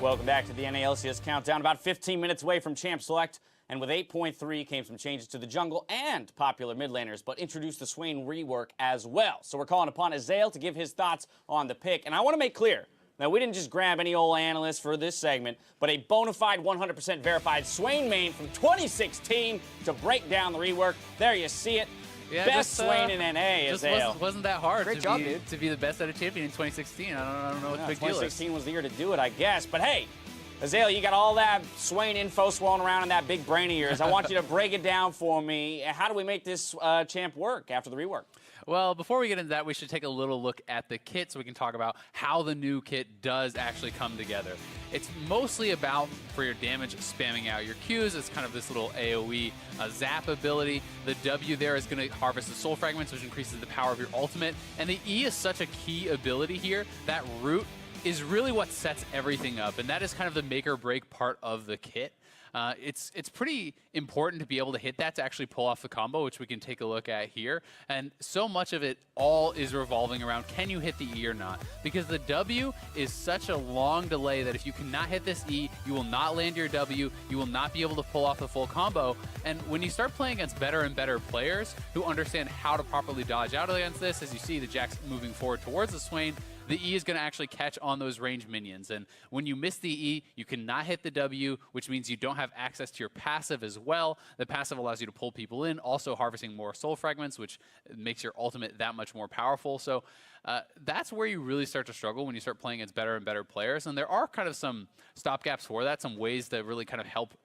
Welcome back to the LCS Countdown. About 15 minutes away from Champ Select. And with 8.3 came some changes to the jungle and popular mid laners, but introduced the Swain rework as well. So we're calling upon Azael to give his thoughts on the pick. And I want to make clear that we didn't just grab any old analyst for this segment, but a bona fide 100% verified Swain main from 2016 to break down the rework. There you see it. Yeah, best Swain in NA, Azael. Wasn't that hard Great to, job, be, dude. to be the best at a champion in 2016. I don't know what the big deal is. 2016 was the year to do it, I guess. But hey, Azael, you got all that Swain info swirling around in that big brain of yours. I want you to break it down for me. How do we make this champ work after the rework? Well, before we get into that, we should take a little look at the kit so we can talk about how the new kit does actually come together. It's mostly about, for your damage, spamming out your Qs. It's kind of this little AoE zap ability. The W there is going to harvest the soul fragments, which increases the power of your ultimate. And the E is such a key ability here. That root is really what sets everything up, and that is kind of the make or break part of the kit. It's pretty important to be able to hit that to actually pull off the combo, which we can take a look at here. And so much of it all is revolving around, can you hit the E or not? Because the W is such a long delay that if you cannot hit this E, you will not land your W, you will not be able to pull off the full combo. And when you start playing against better and better players who understand how to properly dodge out against this, as you see the Jax moving forward towards the Swain, the E is going to actually catch on those ranged minions. And when you miss the E, you cannot hit the W, which means you don't have access to your passive as well. The passive allows you to pull people in, also harvesting more soul fragments, which makes your ultimate that much more powerful. So that's where you really start to struggle when you start playing against better and better players. And there are kind of some stopgaps for that, some ways that really kind of help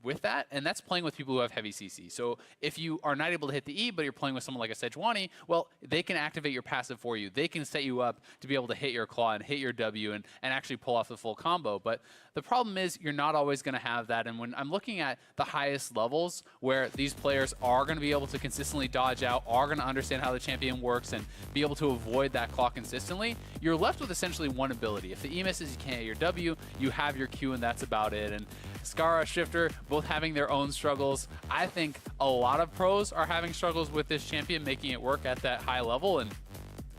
with that, and that's playing with people who have heavy CC. So if you are not able to hit the E, but you're playing with someone like a Sejuani, well, they can activate your passive for you. They can set you up to be able to hit your claw and hit your W and actually pull off the full combo. But the problem is you're not always going to have that. And when I'm looking at the highest levels where these players are going to be able to consistently dodge out, are going to understand how the champion works and be able to avoid that claw consistently, you're left with essentially one ability. If the E misses, you can't hit your W, you have your Q, and that's about it. And Skara, Shifter, both having their own struggles. I think a lot of pros are having struggles with this champion, making it work at that high level, and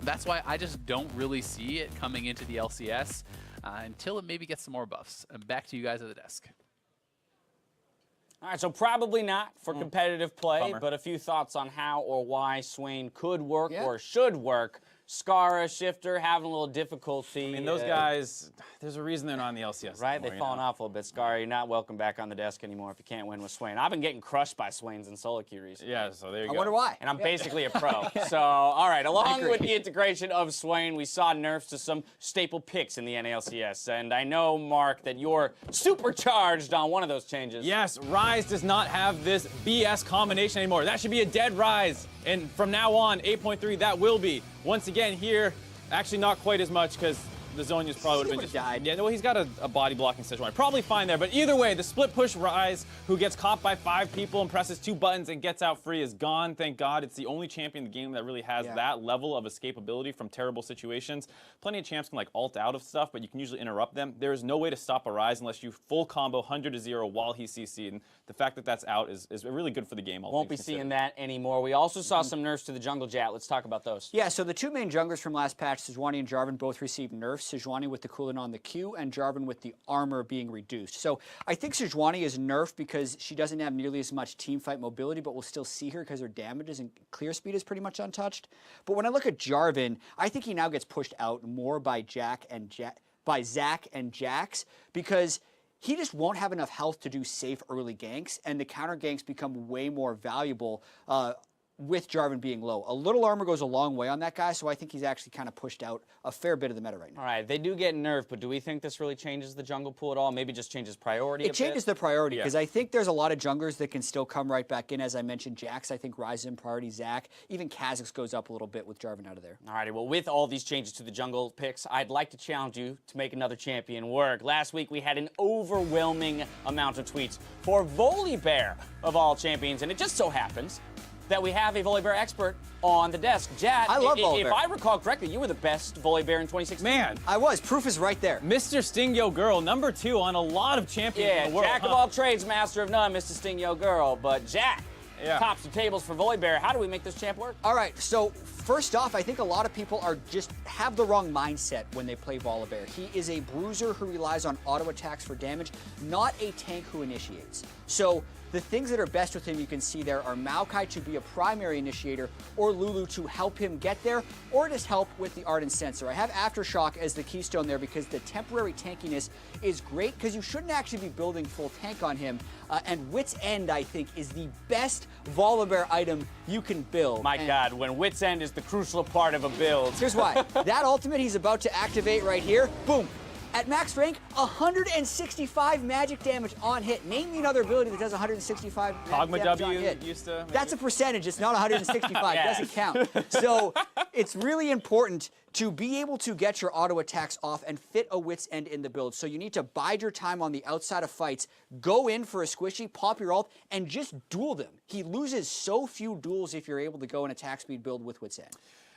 that's why I just don't really see it coming into the LCS until it maybe gets some more buffs. And back to you guys at the desk. All right, so probably not for competitive play, Bummer. but a few thoughts on how or why Swain could work or should work. Skara, Shifter, having a little difficulty. I mean, those guys, there's a reason they're not on the LCS right? anymore, They've fallen off a little bit. Skara, you're not welcome back on the desk anymore if you can't win with Swain. I've been getting crushed by Swains and solo queue recently. Yeah, so there you go. I wonder why. And I'm basically a pro. So, all right, along with the integration of Swain, we saw nerfs to some staple picks in the NALCS. And I know, Mark, that you're supercharged on one of those changes. Yes, Ryze does not have this BS combination anymore. That should be a dead Ryze. And from now on, 8.3, that will be. Once again here, actually not quite as much because the Zhonya's probably would have been just died. Yeah, well, he's got a body blocking situation. Probably fine there, but either way, the split push Ryze, who gets caught by 5 people and presses 2 buttons and gets out free, is gone. Thank God. It's the only champion in the game that really has that level of escapability from terrible situations. Plenty of champs can like ult out of stuff, but you can usually interrupt them. There is no way to stop a Ryze unless you full combo 100 to 0 while he's CC'd. And the fact that that's out is really good for the game. Won't be seeing that anymore. We also saw some nerfs to the jungle jet. Let's talk about those. Yeah, so the two main junglers from last patch, Sejuani and Jarvan, both received nerfs. Sejuani with the cooling on the Q and Jarvan with the armor being reduced. So I think Sejuani is nerfed because she doesn't have nearly as much teamfight mobility, but we'll still see her because her damages and clear speed is pretty much untouched. But when I look at Jarvan, I think he now gets pushed out more by Zac and Jax because he just won't have enough health to do safe early ganks, and the counter ganks become way more valuable with Jarvan being low. A little armor goes a long way on that guy, so I think he's actually kind of pushed out a fair bit of the meta right now. All right, they do get nerfed, but do we think this really changes the jungle pool at all? Maybe just changes priority It changes the priority, because I think there's a lot of junglers that can still come right back in. As I mentioned, Jax, I think, rises in priority. Zac, even Kha'Zix goes up a little bit with Jarvan out of there. All righty, well, with all these changes to the jungle picks, I'd like to challenge you to make another champion work. Last week, we had an overwhelming amount of tweets for Volibear of all champions, and it just so happens that we have a Volibear expert on the desk. Jad, I love Volibear. If I recall correctly, you were the best Volibear in 2016. Man, I was. Proof is right there. Mr. Stingyo Girl, #2 on a lot of champions in the world. Jack of all trades, master of none, Mr. Stingyo Girl. But Jack, tops the tables for Volibear. How do we make this champ work? All right, so First off, I think a lot of people have the wrong mindset when they play Volibear. He is a bruiser who relies on auto attacks for damage, not a tank who initiates. So the things that are best with him you can see there are Maokai to be a primary initiator, or Lulu to help him get there, or just help with the Ardent Sensor. I have Aftershock as the keystone there because the temporary tankiness is great because you shouldn't actually be building full tank on him. And Wit's End, I think, is the best Volibear item you can build. My God, when Wit's End is the crucial part of a build. Here's why. That ultimate he's about to activate right here, boom. At max rank, 165 magic damage on hit. Name me another ability that does 165 Kog'Maw magic damage on W hit. used to. That's a percentage. It's not 165. Yes. Doesn't count. So it's really important to be able to get your auto attacks off and fit a Wit's End in the build. So you need to bide your time on the outside of fights, go in for a squishy, pop your ult, and just duel them. He loses so few duels if you're able to go an attack speed build with Wit's End.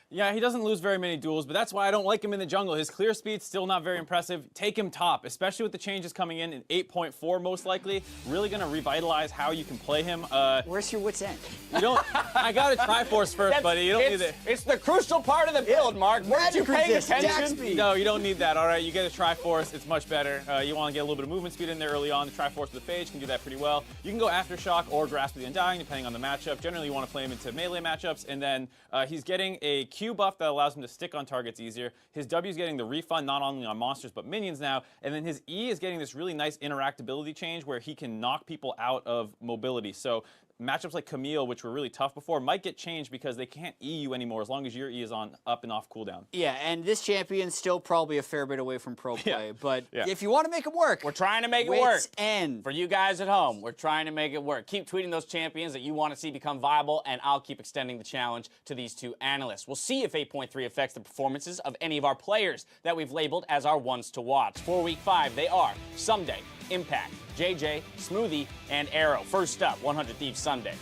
Yeah, he doesn't lose very many duels, but that's why I don't like him in the jungle. His clear speed's still not very impressive. Take him top, especially with the changes coming in 8.4 most likely. Really going to revitalize how you can play him. Where's your Wit's End? You don't. I got to Triforce first, buddy. You don't need it. It's the crucial part of the build, Mark. Weren't you paying resist, attack attention? speed. No, you don't need that, all right? You get a Triforce, it's much better. You want to get a little bit of movement speed in there early on. The Triforce with the Phage can do that pretty well. You can go Aftershock or Grasp of the Undying, depending on the matchup. Generally, you want to play him into melee matchups, and then he's getting a Q buff that allows him to stick on targets easier. His W is getting the refund not only on monsters, but minions now, and then his E is getting this really nice interactability change where he can knock people out of mobility. So matchups like Camille, which were really tough before, might get changed because they can't E you anymore as long as your E is on up and off cooldown. Yeah, and this champion's still probably a fair bit away from pro play, but Yeah. if you want to make it work, We're trying to make it work. Wit's End. For you guys at home, we're trying to make it work. Keep tweeting those champions that you want to see become viable, and I'll keep extending the challenge to these two analysts. We'll see if 8.3 affects the performances of any of our players that we've labeled as our ones to watch. For Week 5, they are Someday, Impact, JJ, Smoothie, and Arrow. First up, 100 Thieves Sunday.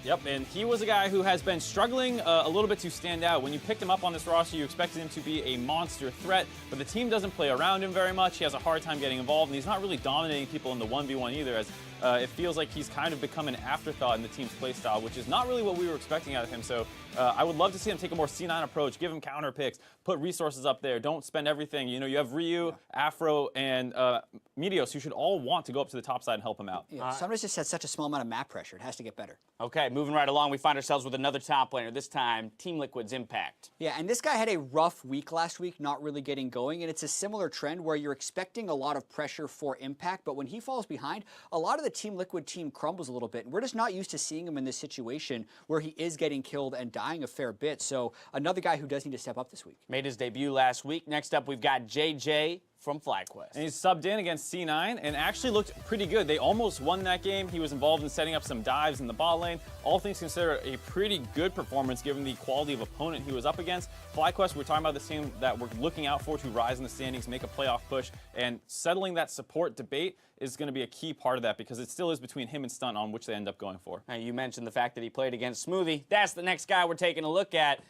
Yep, and he was a guy who has been struggling a little bit to stand out. When you picked him up on this roster, you expected him to be a monster threat, but the team doesn't play around him very much. He has a hard time getting involved, and he's not really dominating people in the 1v1 either, as it feels like he's kind of become an afterthought in the team's playstyle, which is not really what we were expecting out of him. So I would love to see him take a more C9 approach, give him counter picks, put resources up there, don't spend everything. You know, you have Ryu, Afro, and Meteos, who should all want to go up to the top side and help him out. Yeah, somebody's just had such a small amount of map pressure. It has to get better. Okay, moving right along, we find ourselves with another top laner, this time Team Liquid's Impact. Yeah, and this guy had a rough week last week, not really getting going, and it's a similar trend where you're expecting a lot of pressure for Impact, but when he falls behind, a lot of the Team Liquid team crumbles a little bit, and we're just not used to seeing him in this situation where he is getting killed and dying a fair bit, so another guy who does need to step up this week. Made his debut last week. Next up, we've got JJ from FlyQuest. And he's subbed in against C9 and actually looked pretty good. They almost won that game. He was involved in setting up some dives in the bot lane. All things considered, a pretty good performance given the quality of opponent he was up against. FlyQuest, we're talking about this team that we're looking out for to rise in the standings, make a playoff push, and settling that support debate is going to be a key part of that because it still is between him and Stunt on which they end up going for. Now, you mentioned the fact that he played against Smoothie. That's the next guy we're taking a look at.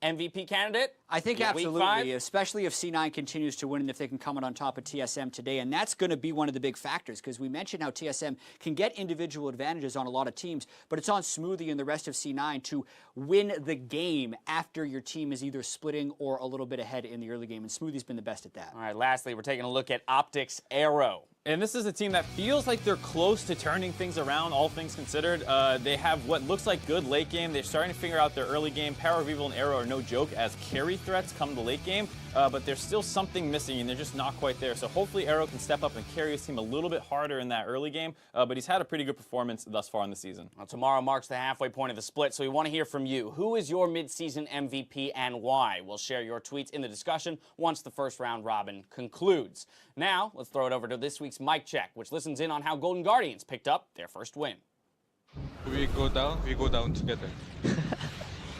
MVP candidate? I think Yeah, week absolutely, 5? especially if C9 continues to win and if they can come out on top of TSM today. And that's going to be one of the big factors because we mentioned how TSM can get individual advantages on a lot of teams, but it's on Smoothie and the rest of C9 to win the game after your team is either splitting or a little bit ahead in the early game. And Smoothie's been the best at that. All right, lastly, we're taking a look at Optics Arrow. And this is a team that feels like they're close to turning things around, all things considered. They have what looks like good late game. They're starting to figure out their early game. Power of Evil and Arrow are no joke as carry threats come to late game, but there's still something missing, and they're just not quite there. So hopefully Arrow can step up and carry his team a little bit harder in that early game, but he's had a pretty good performance thus far in the season. Well, tomorrow marks the halfway point of the split, so we want to hear from you. Who is your midseason MVP and why? We'll share your tweets in the discussion once the first round robin concludes. Now, let's throw it over to this week's Mic Check, which listens in on how Golden Guardians picked up their first win. We go down together.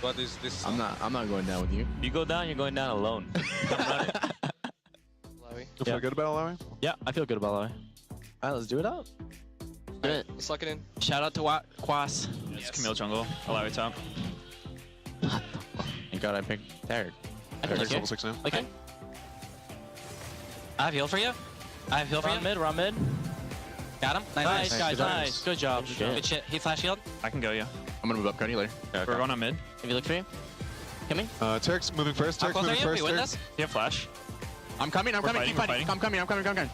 What is this? I'm not going down with you. You go down, you're going down alone. I'm running. You feel good about Larry? Yeah, I feel good about that. All right, let's do it up. Do it. Let's lock it in. Shout out to Quas. It's Camille jungle, Alawi top. Thank God I picked third. I can look Level it. 6 now. Okay. I have heal for you. I have heal for you. Run mid. Got him. Nice, Nice, guys. good Nice. Good job. Good job. Good shit. He flash shield. I can go, yeah. I'm gonna move up, Cody, later. We're going on mid. If you look for you. Coming. Tarek's moving first. How Tarek's close are moving you? We first. win Tarek. this? You have flash. I'm coming. I'm We're coming. Keep fighting, fighting. we're I'm coming. I'm coming. I'm coming.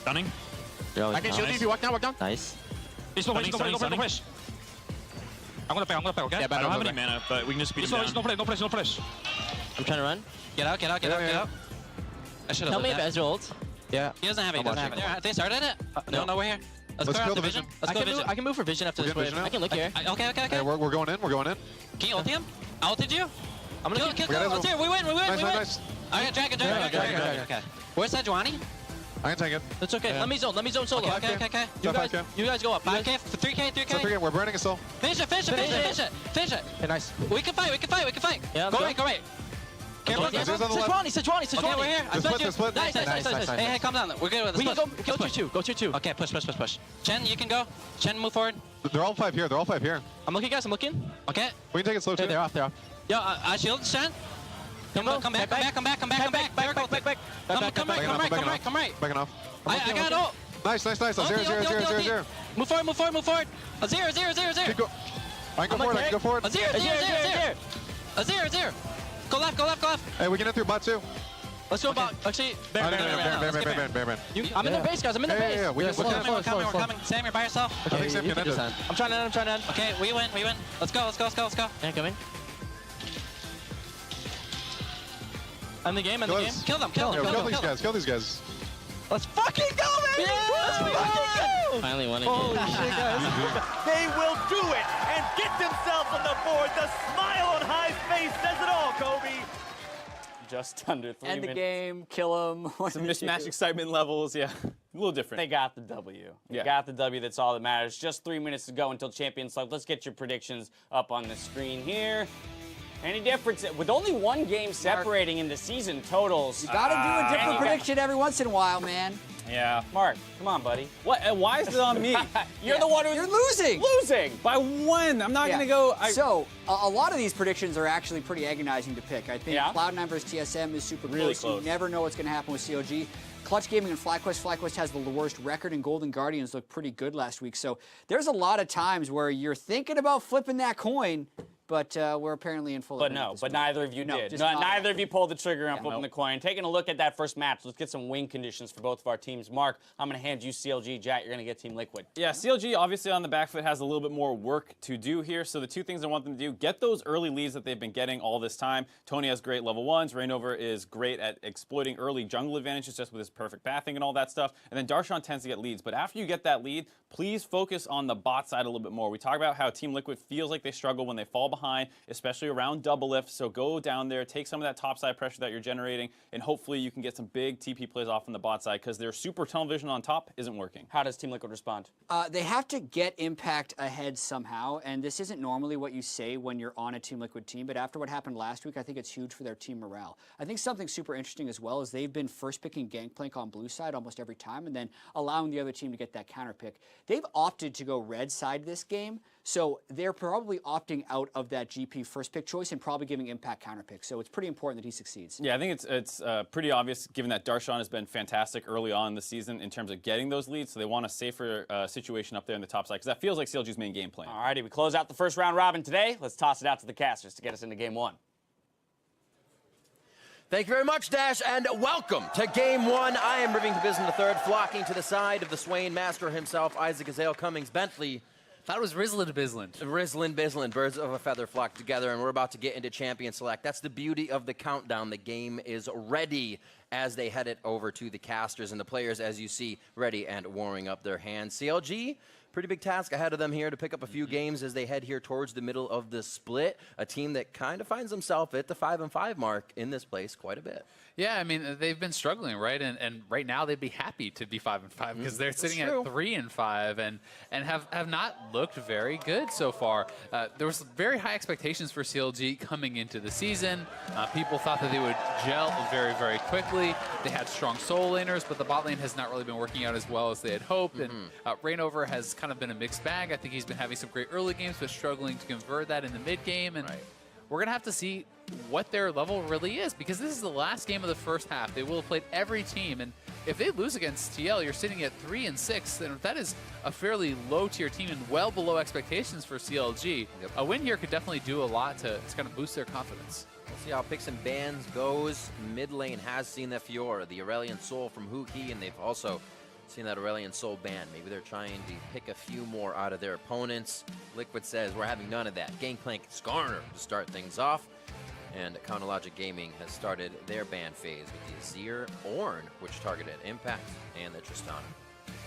Stunning. I can shield you if you walk down. Walk down. Nice. He's no push, no push, no push. I'm gonna back, okay? Yeah, I don't have any mana, but we can just speed him down. No play, no flash. I'm trying to run. Get out, get out, get out, get out. I should have Tell me lit if that. Ezreal ults. Yeah. He doesn't have it. He doesn't have it. They started it? No, we're here. Let's go kill after the vision. Let's go vision. I can move for vision after We're this getting wave. vision I can look here. Okay, okay, Okay, okay. we're going in. We're going in. Can you ult him? I ulted you. I'm gonna Kill, We got kill, Ezreal. here. We win, we win, Nice, we nice, win. nice. I got dragon. Okay. Where's Sejuani? I can take it. That's okay. Yeah. Let me zone solo. Okay. You Top guys, 5K. you guys go up. 5K, 3K. So we're burning it still. Finish it. Finish it. Okay, nice. We can fight. Yeah, Go let's right. Careful. Ezreal's on the left. Sejuani. Okay, we're here. I The split you. split. Nice. Nice. Hey, calm down. We're good with this. We can go tier 2. Go tier 2. Okay, push. Chen, you can go. Chen, move forward. They're all 5 here. I'm looking, guys. I'm looking. Okay. We can take it slow too. Okay, they're off. Yo, I shield Chen. Come back. Come back. Come right. Backing off. I got ult. Nice. 0. Move forward. A 0. Keep go. I can go forward. A 0. A 0. Go left. Hey, we can get through bot too. Let's go about. Actually, Baron. I'm in the base, guys. I'm in the base. Yeah. We can. We're coming. Sam, you're by yourself. I think Sam you can can end just it. end. I'm trying to end. Okay, we win. Let's go. Yeah, come in. End the game. Kill them. Kill these guys. Let's fucking go, man! Let's fucking go! Finally won it. Holy shit, guys. They will do it and get themselves on the board. The smile on High's face says it all, Kobe. Just under 3 End the minutes. game, kill him. Some mismatched excitement levels. Yeah, a little different. They got the W. They Yeah. got the W. That's all that matters. Just 3 minutes to go until Champions Select. Let's get your predictions up on the screen here. Any difference? With only one game separating in the season totals. You gotta do a different prediction every once in a while, man. Yeah. Mark, come on, buddy. What? Why is it on me? You're the one who's You're losing. losing. By 1. I'm not Yeah. gonna go. So, a lot of these predictions are actually pretty agonizing to pick. I think Yeah. Cloud9 versus TSM is super Really close. close. You never know what's going to happen with CLG. Clutch Gaming and FlyQuest. FlyQuest has the worst record, and Golden Guardians looked pretty good last week. So, there's a lot of times where you're thinking about flipping that coin, but we're apparently in full But agreement no, at this but point. neither of you No, did. just No, not neither of you pulled the trigger on flipping nope. the coin. Taking a look at that first match, let's get some win conditions for both of our teams. Mark, I'm going to hand you CLG. Jack, you're going to get Team Liquid. Yeah, CLG obviously on the back foot has a little bit more work to do here. So the 2 things I want them to do, get those early leads that they've been getting all this time. Tony has great level 1s. Rainover is great at exploiting early jungle advantages just with his perfect pathing and all that stuff. And then Darshan tends to get leads. But after you get that lead, please focus on the bot side a little bit more. We talk about how Team Liquid feels like they struggle when they fall behind, especially around double lift. So go down there, take some of that top side pressure that you're generating, and hopefully you can get some big TP plays off on the bot side because their super tunnel vision on top isn't working. How does Team Liquid respond? They have to get Impact ahead somehow, and this isn't normally what you say when you're on a Team Liquid team, but after what happened last week, I think it's huge for their team morale. I think something super interesting as well is they've been first picking Gangplank on blue side almost every time, and then allowing the other team to get that counter pick. They've opted to go red side this game, so they're probably opting out of that GP first pick choice and probably giving Impact counter pick, so it's pretty important that he succeeds. Yeah, I think it's pretty obvious given that Darshan has been fantastic early on in the season in terms of getting those leads, so they want a safer situation up there in the top side because that feels like CLG's main game plan. Alrighty, we close out the first round robin today. Let's toss it out to the casters to get us into game 1. Thank you very much, Dash, and welcome to Game 1. I am Riving Bizen III, flocking to the side of the Swain master himself, Isaac Azale Cummings Bentley. Thought it was Rizlin Bizlin. Rislin Bislin, birds of a feather flock together, and we're about to get into Champion Select. That's the beauty of the countdown. The game is ready as they head it over to the casters, and the players, as you see, ready and warming up their hands. CLG, pretty big task ahead of them here to pick up a few games as they head here towards the middle of the split. A team that kind of finds themselves at the 5-5 mark in this place quite a bit. Yeah, I mean, they've been struggling, right? And right now they'd be happy to be 5-5 because they're sitting at 3-5 and have not looked very good so far. There was very high expectations for CLG coming into the season. People thought that they would gel very, very quickly. They had strong soul laners, but the bot lane has not really been working out as well as they had hoped. And Rainover has kind of been a mixed bag. I think he's been having some great early games, but struggling to convert that in the mid game. And we're going to have to see what their level really is because this is the last game of the first half. They will have played every team, and if they lose against TL, you're sitting at 3-6, then that is a fairly low-tier team and well below expectations for CLG. A win here could definitely do a lot to kind of boost their confidence. We'll see how picks and bans goes. Mid lane has seen the Fiora, the Aurelion Soul from Huki, and they've also seen that Aurelion Soul ban. Maybe they're trying to pick a few more out of their opponents. Liquid says we're having none of that. Gangplank Skarner to start things off. And Counterlogic Gaming has started their ban phase with the Azir Ornn, which targeted Impact, and the Tristana.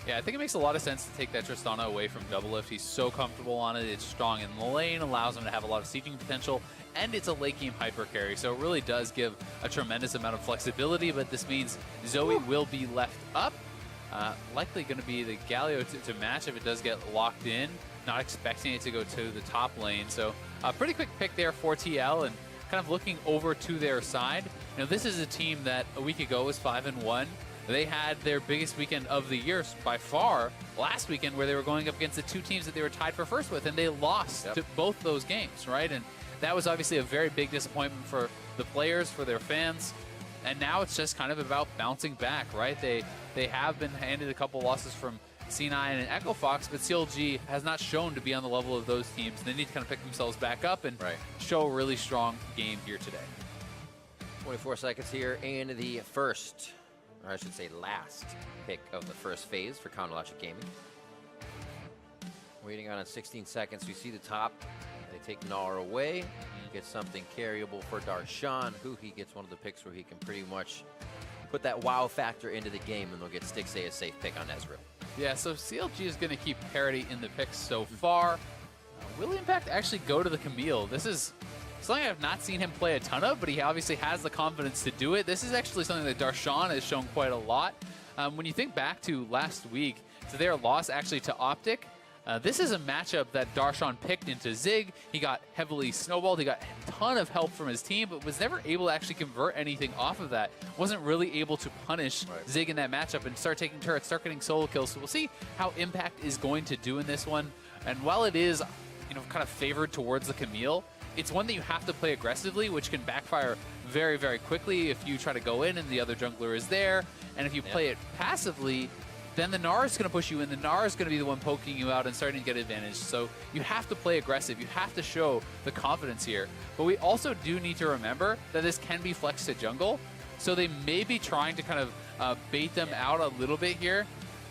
Yeah, I think it makes a lot of sense to take that Tristana away from Doublelift. He's so comfortable on it. It's strong in the lane, allows him to have a lot of sieging potential, and it's a late game hyper carry. So it really does give a tremendous amount of flexibility, but this means Zoe will be left up. Likely going to be the Galio to match if it does get locked in. Not expecting it to go to the top lane. So a pretty quick pick there for TL, and kind of looking over to their side. You know, this is a team that a week ago was 5-1. They had their biggest weekend of the year by far last weekend, where they were going up against the two teams that they were tied for first with, and they lost to both those games, right? And that was obviously a very big disappointment for the players, for their fans. And now it's just kind of about bouncing back, right? They have been handed a couple losses from C9 and Echo Fox, but CLG has not shown to be on the level of those teams. They need to kind of pick themselves back up and show a really strong game here today. 24 seconds here in the first, or I should say last, pick of the first phase for Counterlogic Gaming. Waiting on 16 seconds. We see the top. They take Gnar away. Get something carryable for Darshan, who he gets one of the picks where he can pretty much put that wow factor into the game, and they'll get Stixxay a safe pick on Ezreal. Yeah, so CLG is going to keep parity in the picks so far. Will Impact actually go to the Camille? This is something I've not seen him play a ton of, but he obviously has the confidence to do it. This is actually something that Darshan has shown quite a lot. When you think back to last week, to their loss actually to Optic, this is a matchup that Darshan picked into Zig. He got heavily snowballed. He got a ton of help from his team, but was never able to actually convert anything off of that. Wasn't really able to punish Zig in that matchup and start taking turrets, start getting solo kills. So we'll see how Impact is going to do in this one. And while it is, you know, kind of favored towards the Camille, it's one that you have to play aggressively, which can backfire very, very quickly if you try to go in and the other jungler is there. And if you play it passively, then the Gnar is going to push you in. The Gnar is going to be the one poking you out and starting to get advantage. So you have to play aggressive. You have to show the confidence here. But we also do need to remember that this can be flexed to jungle. So they may be trying to kind of bait them out a little bit here.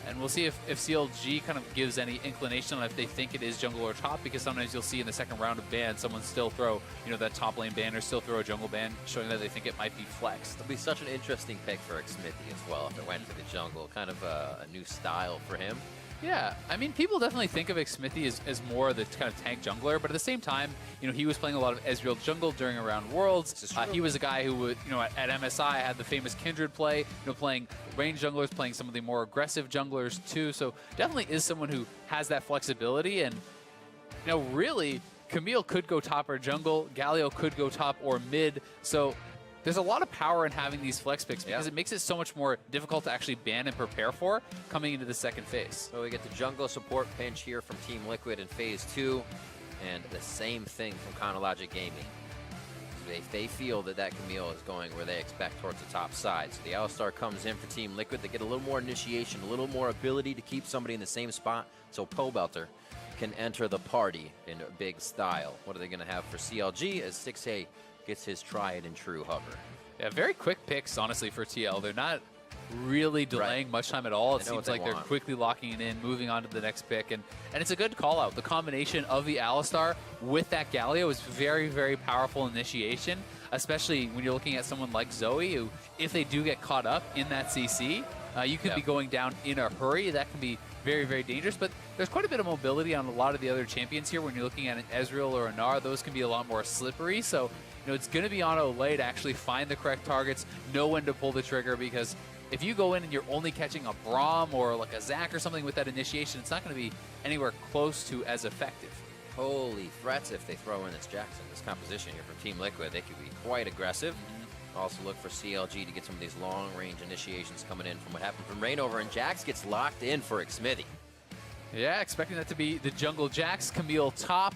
And we'll see if CLG kind of gives any inclination on if they think it is jungle or top, because sometimes you'll see in the second round of ban, someone still throw, you know, that top lane ban or still throw a jungle ban, showing that they think it might be flexed. It'll be such an interesting pick for Xmithy as well if it went to the jungle. Kind of a new style for him. Yeah, I mean, people definitely think of Xmithy as more the kind of tank jungler, but at the same time, you know, he was playing a lot of Ezreal jungle during around Worlds. He was a guy who would, you know, at MSI had the famous Kindred play, you know, playing range junglers, playing some of the more aggressive junglers too. So definitely is someone who has that flexibility. And, you know, really, Camille could go top or jungle, Galio could go top or mid. So there's a lot of power in having these flex picks because it makes it so much more difficult to actually ban and prepare for coming into the second phase. So we get the jungle support pinch here from Team Liquid in phase 2, and the same thing from Counterlogic Gaming. They feel that Camille is going where they expect towards the top side. So the Alistar comes in for Team Liquid. They get a little more initiation, a little more ability to keep somebody in the same spot, so Pobelter can enter the party in big style. What are they going to have for CLG as Stixxay gets his tried and true hover? Yeah, very quick picks, honestly, for TL. They're not really delaying much time at all. It seems like they're quickly locking it in, moving on to the next pick. And it's a good call out. The combination of the Alistar with that Galio is very, very powerful initiation, especially when you're looking at someone like Zoe, who, if they do get caught up in that CC, you could be going down in a hurry. That can be very, very dangerous. But there's quite a bit of mobility on a lot of the other champions here. When you're looking at an Ezreal or a Gnar, those can be a lot more slippery. So, you know, it's going to be on Olay to actually find the correct targets, know when to pull the trigger, because if you go in and you're only catching a Braum or like a Zac or something with that initiation, it's not going to be anywhere close to as effective. Holy threats if they throw in this Jackson, this composition here from Team Liquid. They could be quite aggressive. Also look for CLG to get some of these long-range initiations coming in from what happened from Reignover, and Jax gets locked in for Xmithy. Yeah, expecting that to be the jungle Jax, Camille top.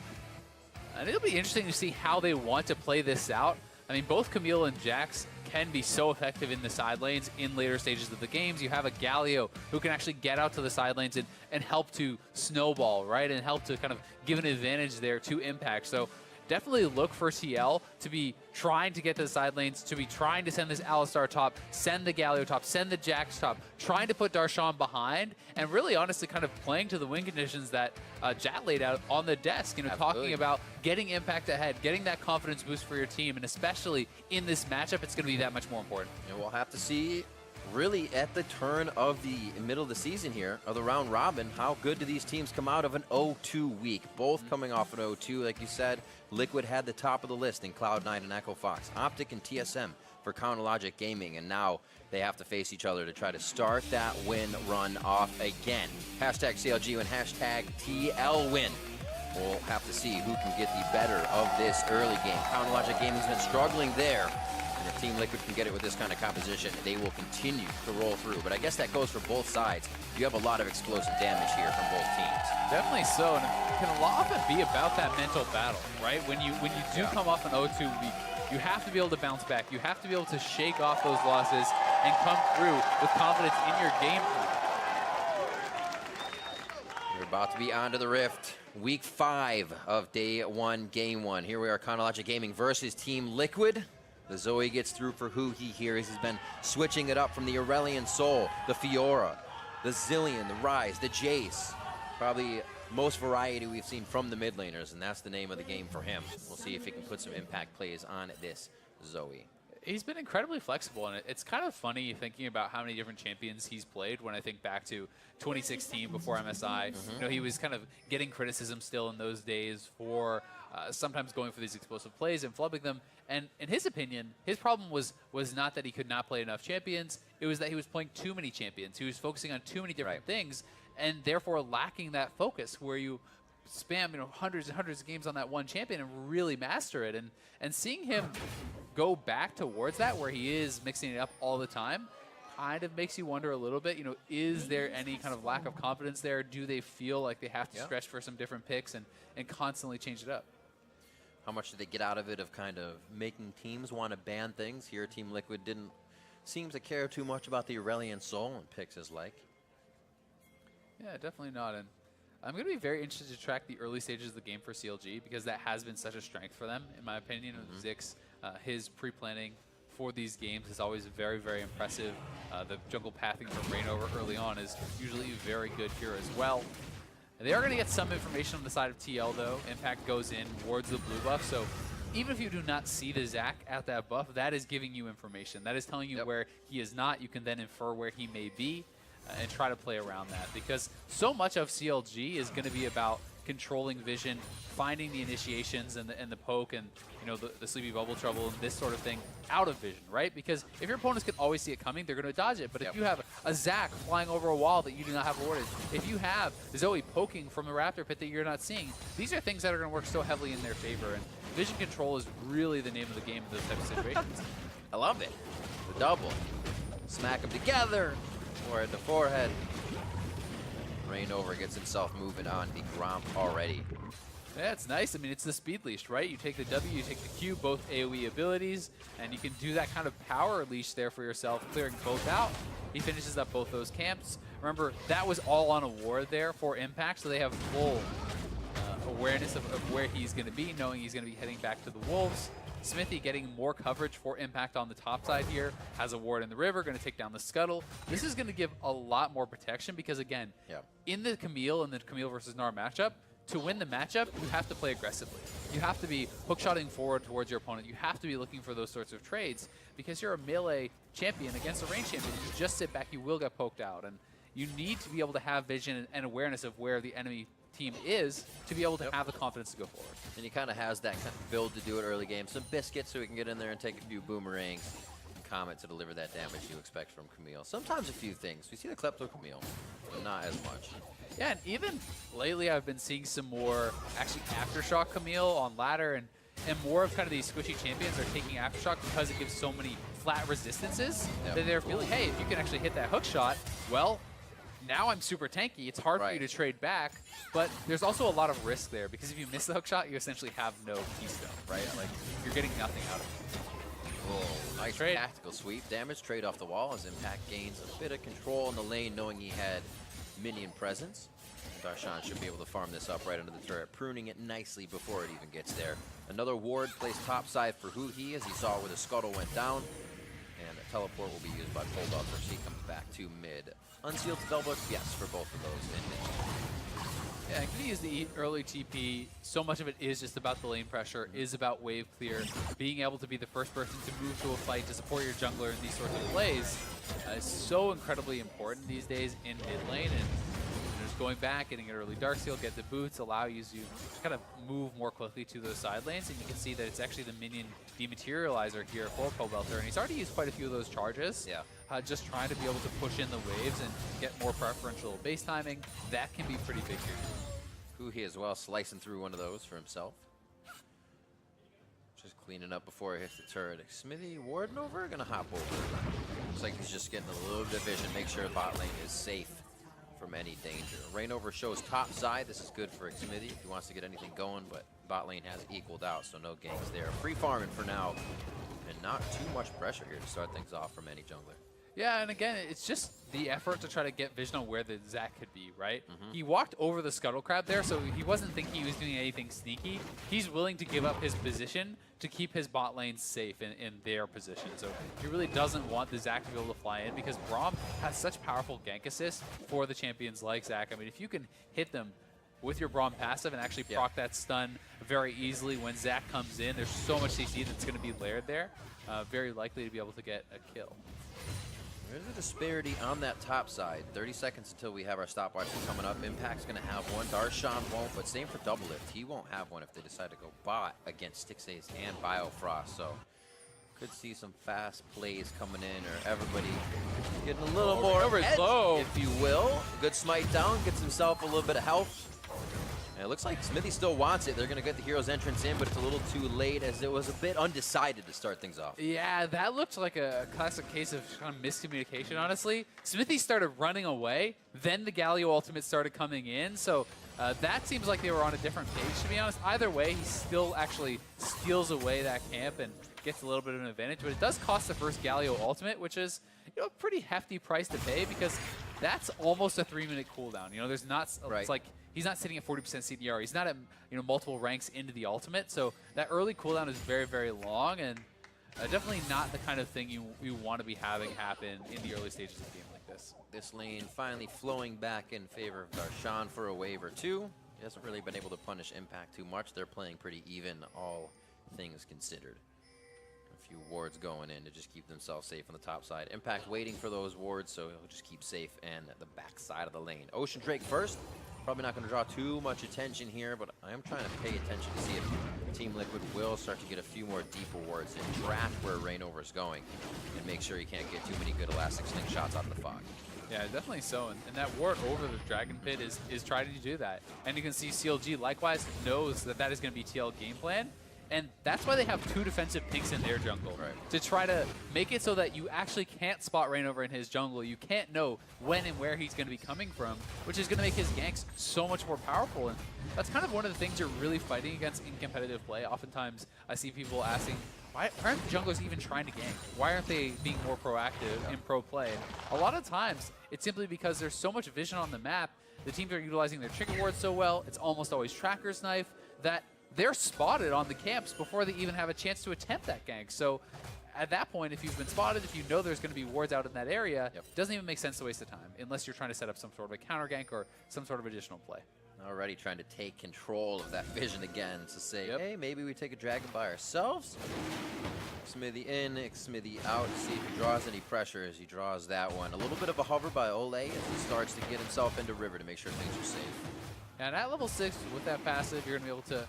And it'll be interesting to see how they want to play this out. I mean, both Camille and Jax can be so effective in the side lanes in later stages of the games. You have a Galio who can actually get out to the side lanes and help to snowball, right? And help to kind of give an advantage there to Impact. So definitely look for TL to be trying to get to the side lanes, to be trying to send this Alistar top, send the Galio top, send the Jax top, trying to put Darshan behind, and really honestly kind of playing to the win conditions that Jat laid out on the desk, you know, talking about getting impact ahead, getting that confidence boost for your team, and especially in this matchup, it's going to be that much more important. And we'll have to see really at the turn of the middle of the season here, of the round robin, how good do these teams come out of an 0-2 week? Both coming off an 0-2, like you said. Liquid had the top of the list in Cloud9 and Echo Fox. Optic and TSM for Counterlogic Gaming, and now they have to face each other to try to start that win run off again. Hashtag CLG win, hashtag TL win. We'll have to see who can get the better of this early game. Counterlogic Gaming's been struggling there. And if Team Liquid can get it with this kind of composition, they will continue to roll through. But I guess that goes for both sides. You have a lot of explosive damage here from both teams. Definitely so, and it can often be about that mental battle, right? When you do come off an 0-2 week, you have to be able to bounce back. You have to be able to shake off those losses and come through with confidence in your game plan. We're about to be onto the Rift. Week 5 of day 1, game 1. Here we are, Counterlogic Gaming versus Team Liquid. The Zoe gets through for Hu He here. He's been switching it up from the Aurelion Soul, the Fiora, the Zillion, the Ryze, the Jace. Probably most variety we've seen from the mid laners, and that's the name of the game for him. We'll see if he can put some impact plays on this Zoe. He's been incredibly flexible, and it's kind of funny thinking about how many different champions he's played when I think back to 2016 before MSI. You know, he was kind of getting criticism still in those days for sometimes going for these explosive plays and flubbing them. And in his opinion, his problem was not that he could not play enough champions. It was that he was playing too many champions. He was focusing on too many different things, and therefore lacking that focus where you spam, you know, hundreds and hundreds of games on that one champion and really master it. And seeing him go back towards that, where he is mixing it up all the time, kind of makes you wonder a little bit, you know, is there any kind of lack of confidence there? Do they feel like they have to stretch for some different picks and constantly change it up? How much did they get out of it of kind of making teams want to ban things? Here, Team Liquid didn't seem to care too much about the Aurelion Soul and picks as like. Yeah, definitely not. And I'm going to be very interested to track the early stages of the game for CLG, because that has been such a strength for them, in my opinion. Zix, his pre-planning for these games is always very, very impressive. The jungle pathing from Reignover early on is usually very good here as well. They are going to get some information on the side of TL, though. Impact goes in towards the blue buff, so even if you do not see the Zac at that buff, that is giving you information. That is telling you where he is not. You can then infer where he may be and try to play around that, because so much of CLG is going to be about controlling vision, finding the initiations and the poke and, you know, the sleepy bubble trouble and this sort of thing out of vision, right? Because if your opponents can always see it coming, they're going to dodge it. But if you have a Zac flying over a wall that you do not have warded, if you have Zoe poking from the Raptor pit that you're not seeing, these are things that are going to work so heavily in their favor. And vision control is really the name of the game in those types of situations. I love it. The double. Smack them together. Forehead to forehead. Reignover gets himself moving on the Gromp already. Yeah, it's nice. I mean, it's the speed leash, right? You take the W, you take the Q, both AoE abilities, and you can do that kind of power leash there for yourself, clearing both out. He finishes up both those camps. Remember, that was all on a ward there for Impact, so they have full awareness of where he's going to be, knowing he's going to be heading back to the Wolves. Smithy getting more coverage for Impact on the top side here, has a ward in the river, going to take down the Scuttle. This is going to give a lot more protection because, again, in the Camille and the Camille versus Gnar matchup, to win the matchup, you have to play aggressively. You have to be hookshotting forward towards your opponent. You have to be looking for those sorts of trades because you're a melee champion against a range champion. You just sit back, you will get poked out. And you need to be able to have vision and awareness of where the enemy team is to be able to have the confidence to go forward. And he kind of has that kind of build to do it early game. Some biscuits so he can get in there and take a few boomerangs and Comet to deliver that damage you expect from Camille. Sometimes a few things. We see the Klepto Camille, but not as much. Yeah, and even lately I've been seeing some more actually Aftershock Camille on ladder, and more of kind of these squishy champions are taking Aftershock because it gives so many flat resistances that they're feeling, hey, if you can actually hit that hook shot, well, now I'm super tanky. It's hard for you to trade back, but there's also a lot of risk there because if you miss the hook shot, you essentially have no keystone, right? Like, you're getting nothing out of it. Whoa, nice tactical sweep. Damage trade off the wall as Impact gains a bit of control in the lane, knowing he had minion presence. Darshan should be able to farm this up right under the turret, pruning it nicely before it even gets there. Another ward placed topside for Huhi, as he saw where the scuttle went down. And the teleport will be used by Polbelter as he comes back to mid. Unsealed to double, yes, for both of those in mid. Yeah, I'm going to use the early TP. So much of it is just about the lane pressure, is about wave clear, being able to be the first person to move to a fight to support your jungler in these sorts of plays is so incredibly important these days in mid lane. And just going back, getting an early Darksteel, get the boots, allow you to kind of move more quickly to those side lanes. And you can see that it's actually the minion dematerializer here for Polbelter, and he's already used quite a few of those charges. Yeah. Just trying to be able to push in the waves and get more preferential base timing. That can be pretty big here. Huhi as well, slicing through one of those for himself. Just cleaning up before he hits the turret. Smithy Warden over, gonna hop over. Looks like he's just getting a little bit of vision, make sure bot lane is safe from any danger. Rainover shows top side. This is good for Smithy if he wants to get anything going, but bot lane has equaled out, so no ganks there. Free farming for now, and not too much pressure here to start things off from any jungler. Yeah, and again, it's just the effort to try to get vision on where the Zac could be, right? He walked over the Scuttle Crab there, so he wasn't thinking he was doing anything sneaky. He's willing to give up his position to keep his bot lane safe in their position. So he really doesn't want the Zac to be able to fly in, because Braum has such powerful gank assist for the champions like Zac. I mean, if you can hit them with your Braum passive and actually proc that stun very easily when Zac comes in, there's so much CC that's going to be layered there. Very likely to be able to get a kill. There's a disparity on that top side. 30 seconds until we have our stopwatch coming up. Impact's going to have one. Darshan won't, but same for Double Lift. He won't have one if they decide to go bot against Stixace and Biofrost. So could see some fast plays coming in, or everybody getting a little more edge, if you will. Good smite down, gets himself a little bit of health. And it looks like Smithy still wants it. They're going to get the hero's entrance in, but it's a little too late, as it was a bit undecided to start things off. Yeah, that looked like a classic case of kind of miscommunication, honestly. Smithy started running away, then the Galio ultimate started coming in, so that seems like they were on a different page, to be honest. Either way, he still actually steals away that camp and gets a little bit of an advantage, but it does cost the first Galio ultimate, which is, you know, a pretty hefty price to pay, because that's almost a 3-minute cooldown. You know, there's not, it's like, he's not sitting at 40% CDR. He's not at, you know, multiple ranks into the ultimate. So that early cooldown is very, very long, and definitely not the kind of thing you want to be having happen in the early stages of a game like this. This lane finally flowing back in favor of Darshan for a wave or two. He hasn't really been able to punish Impact too much. They're playing pretty even, all things considered. A few wards going in to just keep themselves safe on the top side. Impact waiting for those wards, so he'll just keep safe and the back side of the lane. Ocean Drake first. Probably not going to draw too much attention here, but I am trying to pay attention to see if Team Liquid will start to get a few more deeper wards and draft where Rainover's going, and make sure he can't get too many good elastic sling shots out of the fog. Yeah, definitely so. And that ward over the Dragon Pit is trying to do that. And you can see CLG likewise knows that that is going to be TL game plan. And that's why they have 2 defensive pinks in their jungle, to try to make it so that you actually can't spot Rainover in his jungle. You can't know when and where he's going to be coming from, which is going to make his ganks so much more powerful. And that's kind of one of the things you're really fighting against in competitive play. Oftentimes, I see people asking, why aren't the junglers even trying to gank? Why aren't they being more proactive in pro play? And a lot of times, it's simply because there's so much vision on the map. The teams are utilizing their trigger wards so well. It's almost always Tracker's Knife that they're spotted on the camps before they even have a chance to attempt that gank. So at that point, if you've been spotted, if you know there's going to be wards out in that area, it doesn't even make sense to waste the time, unless you're trying to set up some sort of a counter gank or some sort of additional play. Already trying to take control of that vision again to say, hey, maybe we take a dragon by ourselves. Smithy in, Smithy out, see if he draws any pressure as he draws that one. A little bit of a hover by Ole as he starts to get himself into river to make sure things are safe. And at level 6, with that passive, you're going to be able to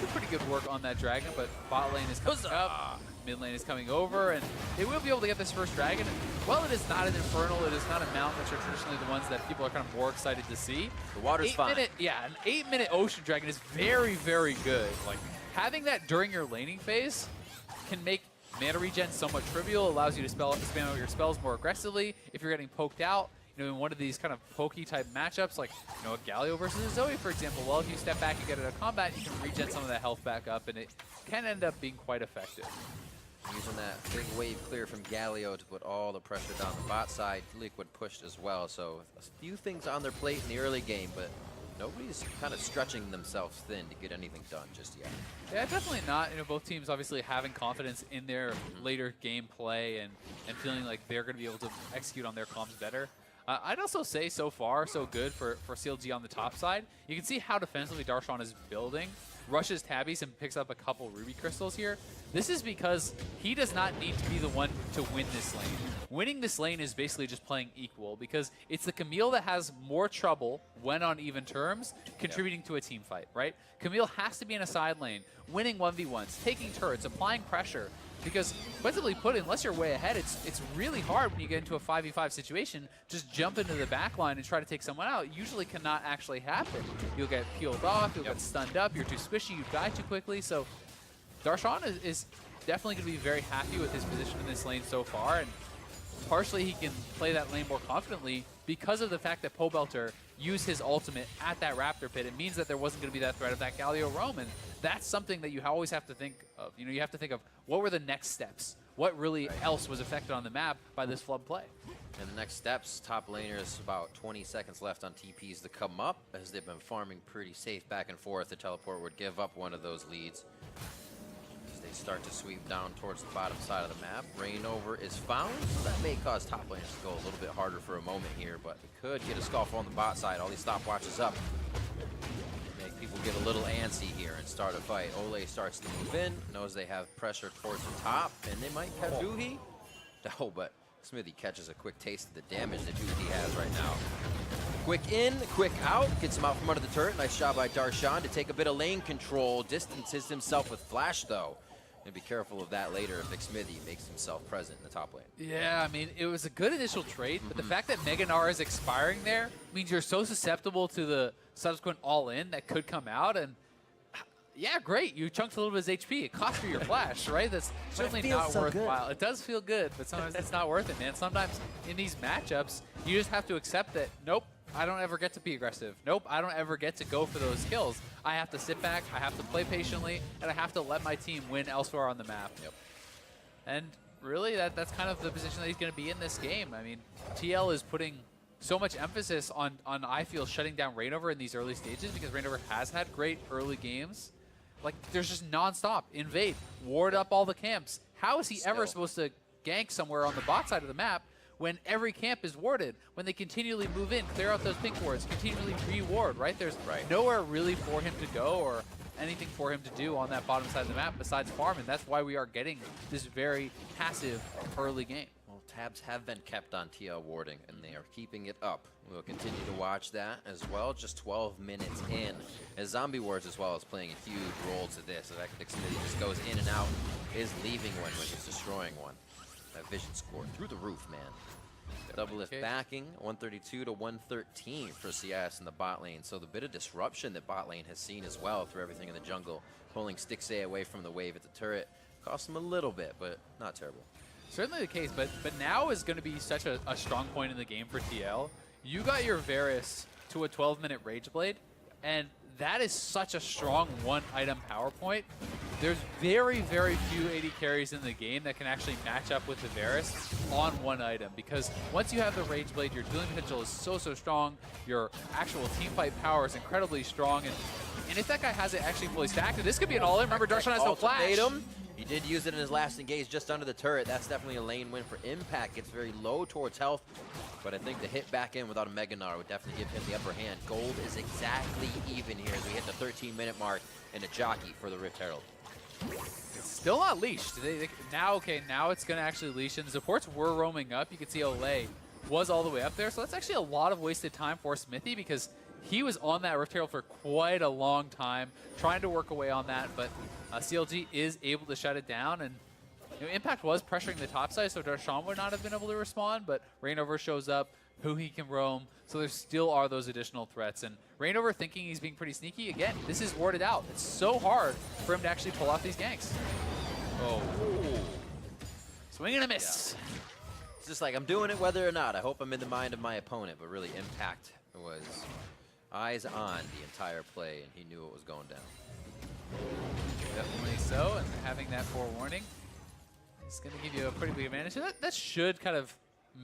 do pretty good work on that dragon, but bot lane is coming up, mid lane is coming over, and they will be able to get this first dragon. And while it is not an Infernal, it is not a Mount, which are traditionally the ones that people are kind of more excited to see. The water's fine. An 8-minute Ocean Dragon is very, very good. Like, having that during your laning phase can make mana regen somewhat trivial, allows you to spam out your spells more aggressively. If you're getting poked out, you know, in one of these kind of pokey type matchups, like, you know, a Galio versus a Zoe, for example, well, if you step back and get into combat, you can regen some of that health back up, and it can end up being quite effective. Using that big wave clear from Galio to put all the pressure down the bot side. Liquid pushed as well, so a few things on their plate in the early game, but nobody's kind of stretching themselves thin to get anything done just yet. Yeah, definitely not. You know, both teams obviously having confidence in their later game play and feeling like they're going to be able to execute on their comms better. I'd also say so far, so good for CLG on the top side. You can see how defensively Darshan is building. Rushes Tabbies and picks up a couple Ruby Crystals here. This is because he does not need to be the one to win this lane. Winning this lane is basically just playing equal because it's the Camille that has more trouble when on even terms contributing to a team fight, right? Camille has to be in a side lane, winning 1v1s, taking turrets, applying pressure. Because, effectively put, unless you're way ahead, it's really hard when you get into a 5v5 situation. Just jump into the back line and try to take someone out. Usually cannot actually happen. You'll get peeled off, you'll get stunned up, you're too squishy, you die too quickly. So Darshan is definitely going to be very happy with his position in this lane so far. And partially he can play that lane more confidently because of the fact that Pobelter used his ultimate at that Raptor pit. It means that there wasn't going to be that threat of that Galio roam. And that's something that you always have to think of. You know, you have to think of what were the next steps? What really else was affected on the map by this flood play? And the next steps, top laners, about 20 seconds left on TPs to come up. As they've been farming pretty safe back and forth, the teleport would give up one of those leads. As they start to sweep down towards the bottom side of the map, Rainover is found. So that may cause top laners to go a little bit harder for a moment here, but it could get a Skullful on the bot side. All these stopwatches up. Make people get a little antsy here and start a fight. Ole starts to move in, knows they have pressure towards the top, and they might catch Uhi. No, but Smithy catches a quick taste of the damage that Uhi has right now. Quick in, quick out, gets him out from under the turret. Nice job by Darshan to take a bit of lane control. Distances himself with Flash, though. And be careful of that later if Smithy makes himself present in the top lane. Yeah, I mean, it was a good initial trade, but the fact that Meganar is expiring there means you're so susceptible to the subsequent all-in that could come out. And yeah, great, you chunked a little bit of his HP. It cost you your Flash, right? That's certainly not worthwhile. It does feel good, but sometimes it's not worth it, man. Sometimes in these matchups, you just have to accept that, nope, I don't ever get to be aggressive. Nope, I don't ever get to go for those kills. I have to sit back, I have to play patiently, and I have to let my team win elsewhere on the map. Yep. And really, that's kind of the position that he's going to be in this game. I mean, TL is putting so much emphasis on I feel, shutting down Rainover in these early stages because Rainover has had great early games. Like, there's just nonstop invade, ward up all the camps. How is he ever supposed to gank somewhere on the bot side of the map when every camp is warded, when they continually move in, clear out those pink wards, continually re-ward, right? There's nowhere really for him to go or anything for him to do on that bottom side of the map besides farm, and that's why we are getting this very passive early game. Well, tabs have been kept on TL warding, and they are keeping it up. We'll continue to watch that as well. Just 12 minutes in, as Zombie Wars as well is playing a huge role to this. The fact that Smithy just goes in and out, is leaving one when he's destroying one. That vision score through the roof, man. Double lift backing, 132 to 113 for CS in the bot lane. So the bit of disruption that bot lane has seen as well through everything in the jungle, pulling Stixay away from the wave at the turret, cost him a little bit, but not terrible. Certainly the case, but now is going to be such a strong point in the game for TL. You got your Varus to a 12-minute Rage Blade, and that is such a strong one-item power point. There's very, very few AD carries in the game that can actually match up with the Varus on one item, because once you have the Rage Blade, your dueling potential is so strong, your actual team fight power is incredibly strong, and if that guy has it actually fully stacked, this could be an all-in. Remember, Darshan has no flash. He did use it in his last engage just under the turret. That's definitely a lane win for Impact. Gets very low towards health, but I think the hit back in without a Meganar would definitely give him the upper hand. Gold is exactly even here as we hit the 13-minute mark and a jockey for the Rift Herald. It's still not leashed. Now it's going to actually leash, and the supports were roaming up. You can see Olay was all the way up there, so that's actually a lot of wasted time for Smithy because he was on that Rift Herald for quite a long time, trying to work away on that, but CLG is able to shut it down, and you know, Impact was pressuring the top side, so Darshan would not have been able to respond, but Rainover shows up, who he can roam, so there still are those additional threats. And Rainover thinking he's being pretty sneaky, again, this is warded out. It's so hard for him to actually pull off these ganks. Oh. Swing and a miss. Yeah. It's just like, I'm doing it whether or not. I hope I'm in the mind of my opponent, but really Impact was eyes on the entire play, and he knew it was going down. Definitely so, and having that forewarning is going to give you a pretty big advantage. So that should kind of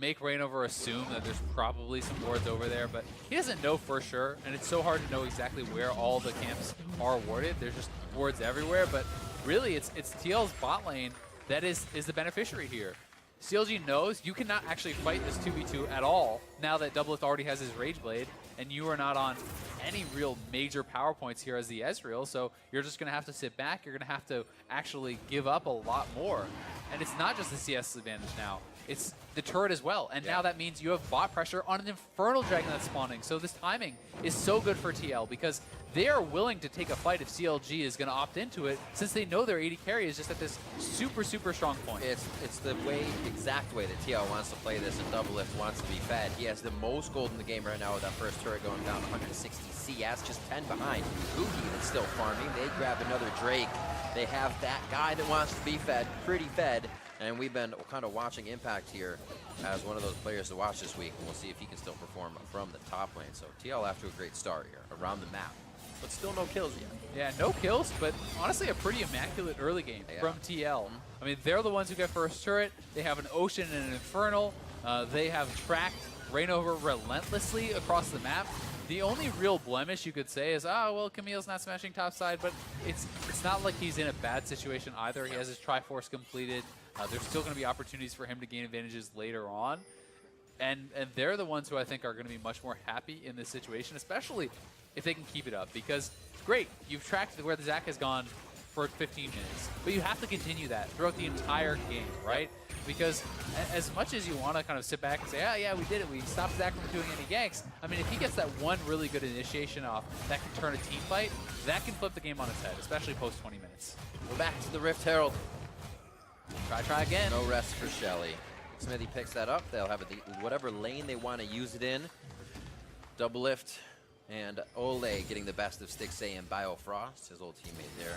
make Rainover assume that there's probably some wards over there, but he doesn't know for sure, and it's so hard to know exactly where all the camps are warded. There's just wards everywhere, but really it's TL's bot lane that is the beneficiary here. CLG knows you cannot actually fight this 2v2 at all now that Doublelift already has his Rage Blade, and you are not on any real major power points here as the Ezreal, so you're just going to have to sit back. You're going to have to actually give up a lot more. And it's not just the CS advantage now. It's the turret as well. And now that means you have bot pressure on an Infernal Dragon that's spawning. So this timing is so good for TL because they are willing to take a fight if CLG is going to opt into it, since they know their AD carry is just at this super, super strong point. It's the exact way that TL wants to play this, and Doublelift wants to be fed. He has the most gold in the game right now with that first turret going down 160 CS, just 10 behind. Boogie that's still farming. They grab another Drake. They have that guy that wants to be fed, pretty fed. And we've been kind of watching Impact here as one of those players to watch this week, and we'll see if he can still perform from the top lane. So TL after a great start here around the map, but still no kills yet. Yeah, no kills, but honestly a pretty immaculate early game from TL. I mean, they're the ones who get first turret. They have an Ocean and an Infernal. They have tracked Rainover relentlessly across the map. The only real blemish you could say is, oh, well, Camille's not smashing topside, but it's not like he's in a bad situation either. He has his Triforce completed. There's still going to be opportunities for him to gain advantages later on. And they're the ones who I think are going to be much more happy in this situation, especially if they can keep it up. Because, great, you've tracked where the Zac has gone for 15 minutes, but you have to continue that throughout the entire game, right? Because as much as you want to kind of sit back and say, oh, yeah, we did it, we stopped Zac from doing any ganks, I mean, if he gets that one really good initiation off that can turn a team fight, that can flip the game on its head, especially post 20 minutes. We're back to the Rift Herald. Try again. No rest for Shelly. Smithy picks that up. They'll have it whatever lane they want to use it in. Doublelift and Ole getting the best of Stixxay and Biofrost, his old teammate there,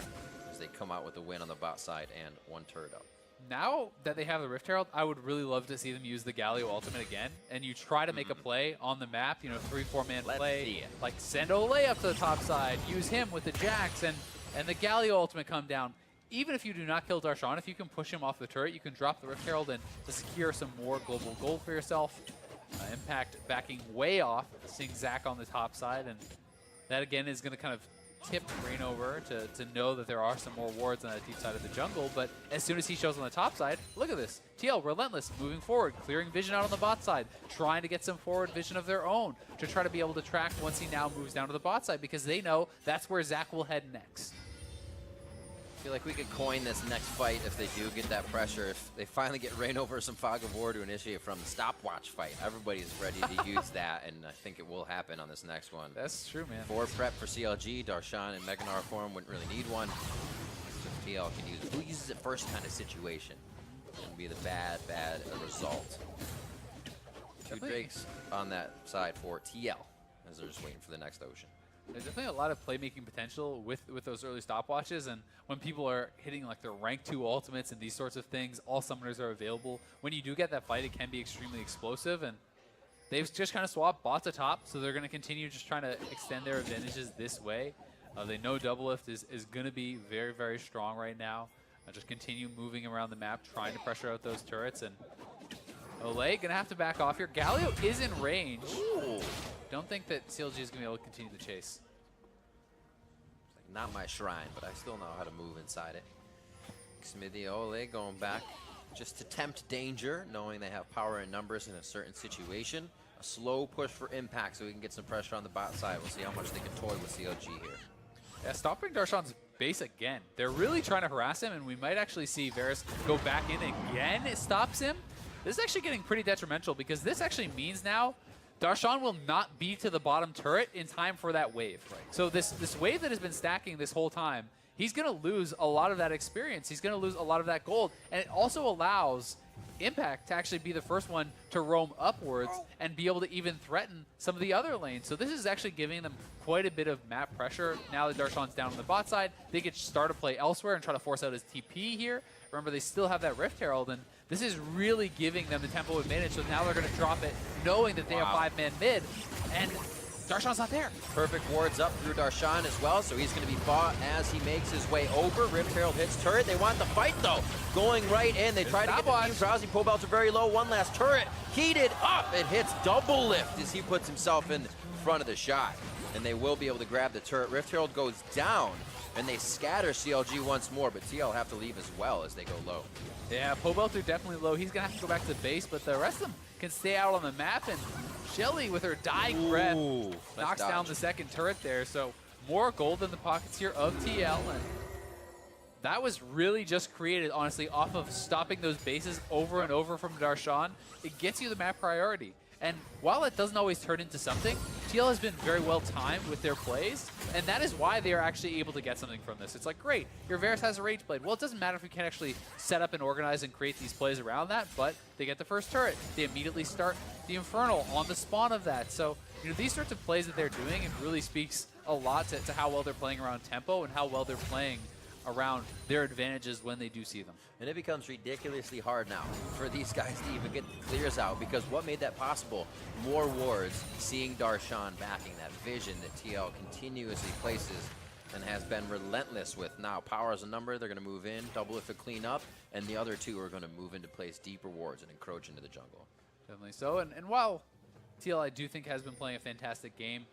as they come out with the win on the bot side and one turret up. Now that they have the Rift Herald, I would really love to see them use the Galio ultimate again, and you try to make a play on the map, you know, 3-4 man play, like send Ole up to the top side, use him with the Jax, and the Galio ultimate come down. Even if you do not kill Darshan, if you can push him off the turret, you can drop the Rift Herald and to secure some more global gold for yourself. Impact backing way off, seeing Zac on the top side, and that again is going to kind of tip Rainover to know that there are some more wards on the deep side of the jungle. But as soon as he shows on the top side, look at this. TL relentless, moving forward, clearing vision out on the bot side, trying to get some forward vision of their own to try to be able to track once he now moves down to the bot side, because they know that's where Zac will head next. I feel like we could coin this next fight if they do get that pressure. If they finally get Rainover some Fog of War to initiate from the stopwatch fight, everybody's ready to use that, and I think it will happen on this next one. That's true, man. For prep for CLG, Darshan and Meganar form wouldn't really need one. So TL can use it. Who uses it first kind of situation? Would be the bad result. Two Drakes on that side for TL, as they're just waiting for the next Ocean. There's definitely a lot of playmaking potential with those early stopwatches, and when people are hitting like their rank 2 ultimates and these sorts of things, all summoners are available. When you do get that fight, it can be extremely explosive, and they've just kind of swapped bots atop, so they're going to continue just trying to extend their advantages this way. They know Doublelift is going to be very, very strong right now. Just continue moving around the map, trying to pressure out those turrets, and Ole going to have to back off here. Galio is in range. Ooh. Don't think that CLG is going to be able to continue the chase. Like not my shrine, but I still know how to move inside it. Smithy Ole going back just to tempt danger, knowing they have power in numbers in a certain situation. A slow push for Impact so we can get some pressure on the bot side. We'll see how much they can toy with CLG here. Yeah, stopping Darshan's base again. They're really trying to harass him, and we might actually see Varus go back in again. It stops him. This is actually getting pretty detrimental, because this actually means now Darshan will not be to the bottom turret in time for that wave. Right. So this wave that has been stacking this whole time, he's going to lose a lot of that experience. He's going to lose a lot of that gold. And it also allows Impact to actually be the first one to roam upwards and be able to even threaten some of the other lanes. So this is actually giving them quite a bit of map pressure. Now that Darshan's down on the bot side, they could start to play elsewhere and try to force out his TP here. Remember, they still have that Rift Herald, and this is really giving them the tempo advantage. So now they're going to drop it knowing that they have 5-man mid. And Darshan's not there. Perfect wards up through Darshan as well, so he's going to be fought as he makes his way over. Rift Herald hits turret. They want the fight, though. Going right in. They try to get the team. Drowsy pull belts are very low. One last turret. Heated up. It hits double lift as he puts himself in front of the shot. And they will be able to grab the turret. Rift Herald goes down, and they scatter CLG once more, but TL have to leave as well as they go low. Yeah, Pobelt are definitely low. He's going to have to go back to the base, but the rest of them can stay out on the map, and Shelly, with her dying breath, knocks down the second turret there. So more gold in the pockets here of TL, and that was really just created, honestly, off of stopping those bases over and over from Darshan. It gets you the map priority. And while it doesn't always turn into something, TL has been very well timed with their plays, and that is why they are actually able to get something from this. It's like, great, your Varus has a Rage Blade. Well, it doesn't matter if we can't actually set up and organize and create these plays around that, but they get the first turret. They immediately start the Infernal on the spawn of that. So, you know, these sorts of plays that they're doing, it really speaks a lot to how well they're playing around tempo and how well they're playing around their advantages when they do see them. And it becomes ridiculously hard now for these guys to even get the clears out, because what made that possible? More wards, seeing Darshan backing that vision that TL continuously places and has been relentless with. Now, power is a number, they're going to move in, double if to clean up, and the other two are going to move into place deeper wards and encroach into the jungle. Definitely so. And while TL, I do think, has been playing a fantastic game,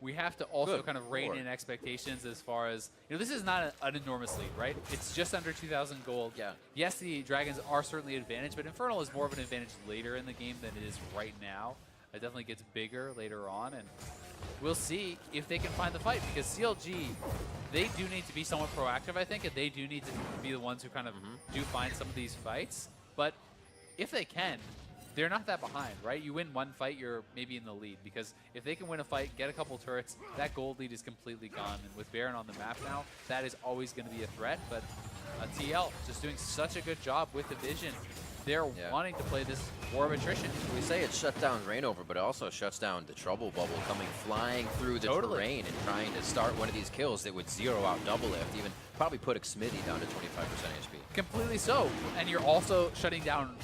we have to also kind of rein in expectations as far as, you know, this is not an enormous lead, right? It's just under 2,000 gold. Yeah. Yes, the Dragons are certainly an advantage, but Infernal is more of an advantage later in the game than it is right now. It definitely gets bigger later on, and we'll see if they can find the fight, because CLG, they do need to be somewhat proactive, I think, and they do need to be the ones who kind of do find some of these fights. But if they can, they're not that behind, right? You win one fight, you're maybe in the lead, because if they can win a fight, get a couple turrets, that gold lead is completely gone. And with Baron on the map now, that is always going to be a threat. But TL just doing such a good job with the vision. They're wanting to play this war of attrition. We say it shuts down Reignover, but it also shuts down the trouble bubble coming flying through the terrain and trying to start one of these kills that would zero out double lift, even probably put Xmithie down to 25% HP. Completely so. And you're also shutting down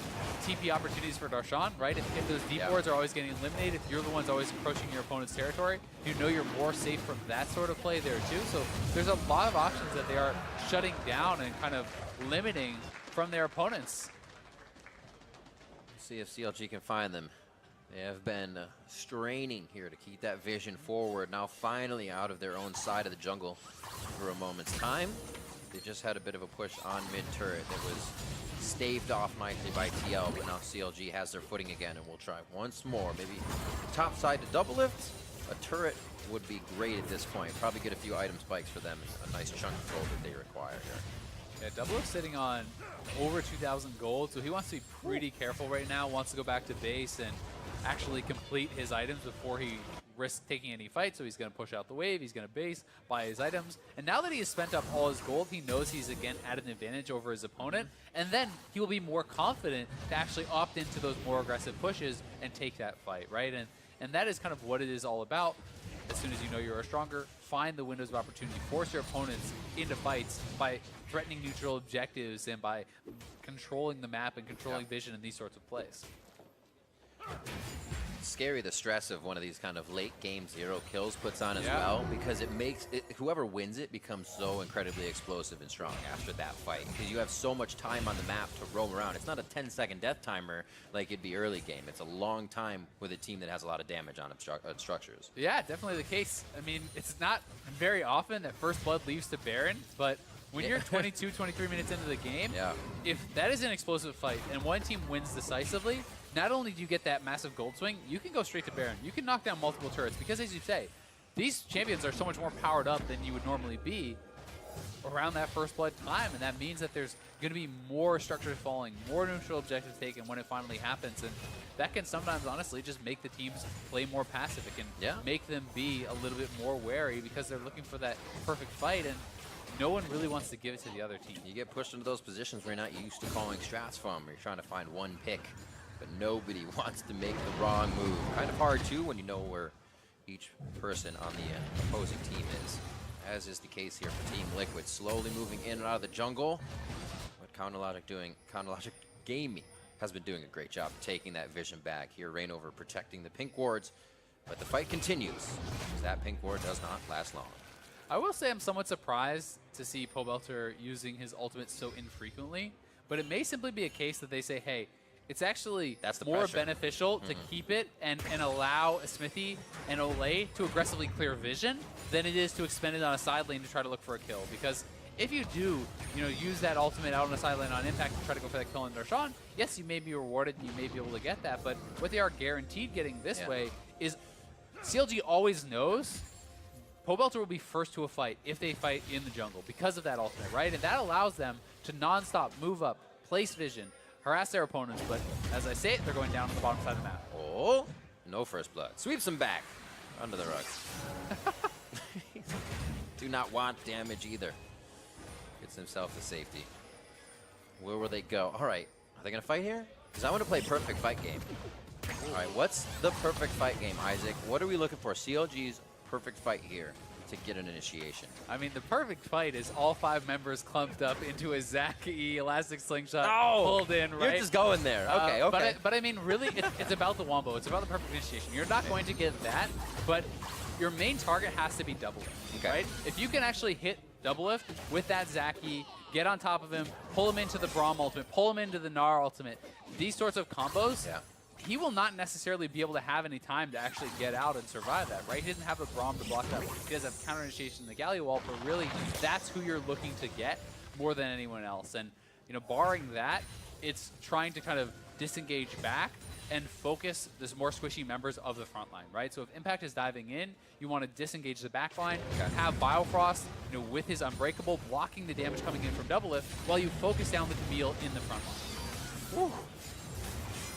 TP opportunities for Darshan, right? If those deep wards are always getting eliminated, if you're the ones always encroaching your opponent's territory, you know you're more safe from that sort of play there too. So there's a lot of options that they are shutting down and kind of limiting from their opponents. See if CLG can find them. They have been straining here to keep that vision forward. Now finally out of their own side of the jungle for a moment's time. They just had a bit of a push on mid-turret that was staved off nicely by TL, but now CLG has their footing again, and we'll try once more. Maybe top side to double lift. A turret would be great at this point. Probably get a few item spikes for them, a nice chunk of gold that they require here. Yeah, Double Lift's sitting on over 2,000 gold, so he wants to be pretty careful right now, wants to go back to base and actually complete his items before he risks taking any fight. So he's going to push out the wave, he's going to base, buy his items, and now that he has spent up all his gold, he knows he's again at an advantage over his opponent, and then he will be more confident to actually opt into those more aggressive pushes and take that fight, right? And that is kind of what it is all about. As soon as you know you're stronger, find the windows of opportunity, force your opponents into fights by threatening neutral objectives and by controlling the map and controlling vision in these sorts of plays. It's scary the stress of one of these kind of late game zero kills puts on as well, because it makes it, whoever wins it becomes so incredibly explosive and strong after that fight, because you have so much time on the map to roam around. It's not a 10-second death timer like it'd be early game. It's a long time with a team that has a lot of damage on structures. Yeah, definitely the case. I mean, it's not very often that first blood leaves to Baron, but when you're 22, 23 minutes into the game, if that is an explosive fight and one team wins decisively, not only do you get that massive gold swing, you can go straight to Baron. You can knock down multiple turrets, because as you say, these champions are so much more powered up than you would normally be around that first blood time, and that means that there's going to be more structures falling, more neutral objectives taken when it finally happens, and that can sometimes honestly just make the teams play more passive. It can make them be a little bit more wary because they're looking for that perfect fight, and no one really wants to give it to the other team. You get pushed into those positions where you're not used to calling strats from, or you're trying to find one pick, but nobody wants to make the wrong move. Kind of hard too when you know where each person on the opposing team is, as is the case here for Team Liquid. Slowly moving in and out of the jungle. What Counterlogic Gaming has been doing a great job of taking that vision back here. Reignover protecting the pink wards, But the fight continues. That pink ward does not last long. I will say I'm somewhat surprised to see Pobelter using his ultimate so infrequently, but it may simply be a case that they say, hey, it's actually more pressure. beneficial to keep it and allow Smithy and Olay to aggressively clear vision than it is to expend it on a side lane to try to look for a kill. Because if you do, use that ultimate out on a side lane on Impact to try to go for that kill on Darshan, yes, you may be rewarded and you may be able to get that, but what they are guaranteed getting this way is CLG always knows Pobelter will be first to a fight if they fight in the jungle because of that ultimate, right? And that allows them to non-stop move up, place vision, harass their opponents, but as I say it, they're going down on the bottom side of the map. Oh, no first blood. Sweeps him back under the rug. Do not want damage either. Gets himself to safety. Where will they go? All right, are they going to fight here? Because I want to play perfect fight game. All right, what's the perfect fight game, Isaac? What are we looking for? CLG's perfect fight here to get an initiation. I mean, the perfect fight is all 5 members clumped up into a Zac-E elastic slingshot pulled in, right? You're just going there. Okay, okay. But I mean, really, it's about the wombo. It's about the perfect initiation. You're not going to get that, but your main target has to be double lift, right? If you can actually hit double lift with that Zac-E, get on top of him, pull him into the Braum ultimate, pull him into the Gnar ultimate, these sorts of combos, he will not necessarily be able to have any time to actually get out and survive that, right? He doesn't have a Braum to block that. He doesn't have counter initiation in the Galio wall, but really, that's who you're looking to get more than anyone else. And, barring that, it's trying to kind of disengage back and focus the more squishy members of the front line, right? So if Impact is diving in, you want to disengage the back line, have Biofrost, with his Unbreakable, blocking the damage coming in from double lift, while you focus down the Camille in the front line. Woo.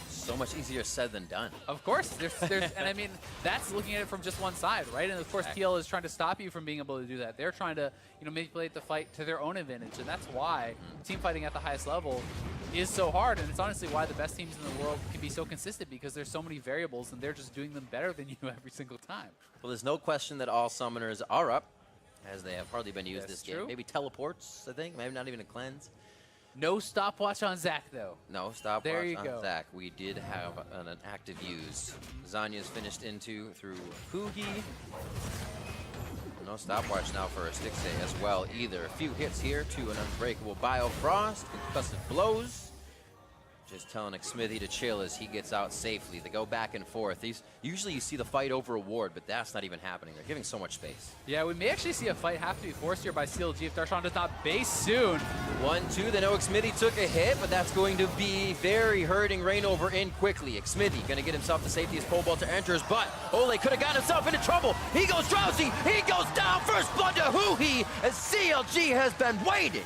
So much easier said than done. Of course, there's and I mean, that's looking at it from just one side, right? And of course, TL is trying to stop you from being able to do that. They're trying to, manipulate the fight to their own advantage, and that's why team fighting at the highest level is so hard, and it's honestly why the best teams in the world can be so consistent, because there's so many variables, and they're just doing them better than you every single time. Well, there's no question that all summoners are up, as they have hardly been used this game. True. Maybe teleports, I think. Maybe not even a cleanse. No stopwatch on Zac, though. No stopwatch there you on go. Zac. We did have an active use. Zanya's finished through Hugi. No stopwatch now for a Stixay as well either. A few hits here to an Unbreakable Biofrost. Concussive blows. Just telling Smithy to chill as he gets out safely. They go back and forth. Usually you see the fight over a ward, but that's not even happening. They're giving so much space. Yeah, we may actually see a fight have to be forced here by CLG if Darshan does not base soon. 1-2, they know Xmithy took a hit, but that's going to be very hurting Rainover in quickly. Xmithy going to get himself to safety as Pobelter enters, but Ole could have got himself into trouble. He goes Drowsy, he goes down, first blood to Huhi, as CLG has been waiting.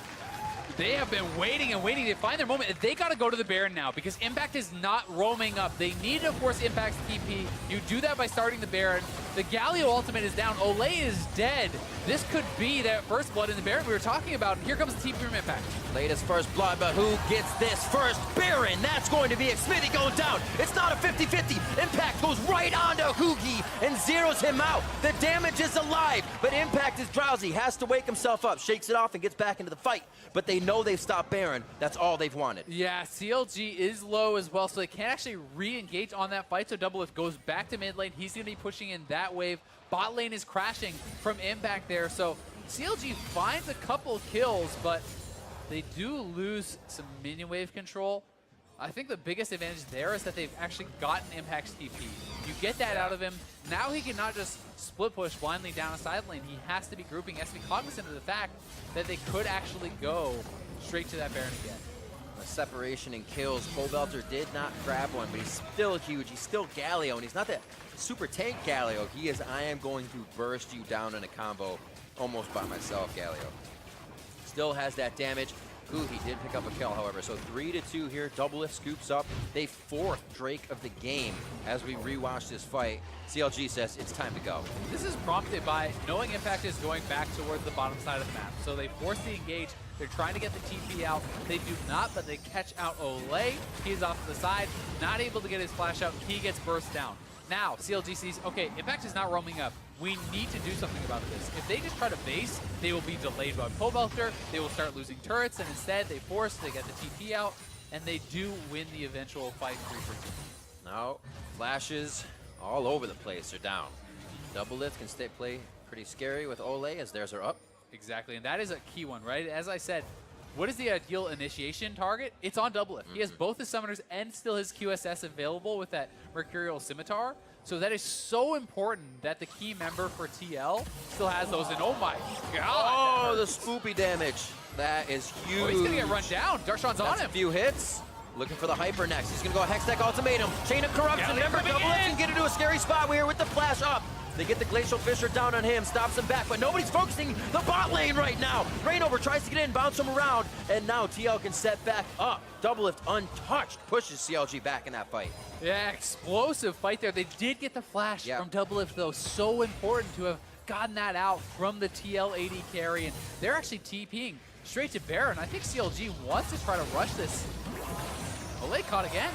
They have been waiting and waiting to find their moment. They got to go to the Baron now because Impact is not roaming up. They need to force Impact's TP. You do that by starting the Baron. The Galio ultimate is down. Olay is dead. This could be that first blood in the Baron we were talking about. And here comes the TP from Impact. Latest first blood, but who gets this first Baron? That's going to be Xmithy going down. It's not a 50-50. Impact goes right onto Hugi and zeroes him out. The damage is alive, but Impact is drowsy, has to wake himself up, shakes it off, and gets back into the fight. But they know they've stopped Baron. That's all they've wanted. Yeah, CLG is low as well, so they can't actually re-engage on that fight. So Double Lift goes back to mid lane. He's going to be pushing in that wave. Bot lane is crashing from Impact there. So CLG finds a couple kills, but they do lose some minion wave control. I think the biggest advantage there is that they've actually gotten Impact's TP. You get that out of him. Now he can not just split push blindly down a side lane. He has to be grouping, has to be cognizant of the fact that they could actually go straight to that Baron again. The separation and kills. Pobelter did not grab one, but he's still huge. He's still Galio, and he's not that super tank Galio. He is, I am going to burst you down in a combo almost by myself, Galio. Still has that damage. Ooh, he did pick up a kill, however. So 3-2 here. Double Lift scoops up. They fourth Drake of the game as we rewatch this fight. CLG says it's time to go. This is prompted by knowing Impact is going back towards the bottom side of the map. So they force the engage. They're trying to get the TP out. They do not, but they catch out Olay. He's off to the side, not able to get his flash out. He gets burst down. Now, CLG sees, okay, Impact is not roaming up. We need to do something about this. If they just try to base, they will be delayed by Pobelter. They will start losing turrets, and instead they force, they get the TP out, and they do win the eventual fight 3-3. Now, flashes all over the place are down. Double lift can play pretty scary with Ole as theirs are up. Exactly, and that is a key one, right? As I said, what is the ideal initiation target? It's on double lift. He has both his summoners and still his QSS available with that Mercurial Scimitar. So that is so important that the key member for TL still has those. And oh my god! Oh, the spoopy damage. That is huge. Oh, he's gonna get run down. Darshan's on him. A few hits. Looking for the hyper next. He's gonna go Hextech Ultimatum. Chain of Corruption. Remember, double lift and get into a scary spot here with the flash up. They get the Glacial Fissure down on him, stops him back, but nobody's focusing the bot lane right now. Rainover tries to get in, bounce him around, and now TL can set back up. Double lift untouched, pushes CLG back in that fight. Yeah, explosive fight there. They did get the flash from double lift though. So important to have gotten that out from the TL AD carry, and they're actually TPing straight to Baron. I think CLG wants to try to rush this. Ole caught again.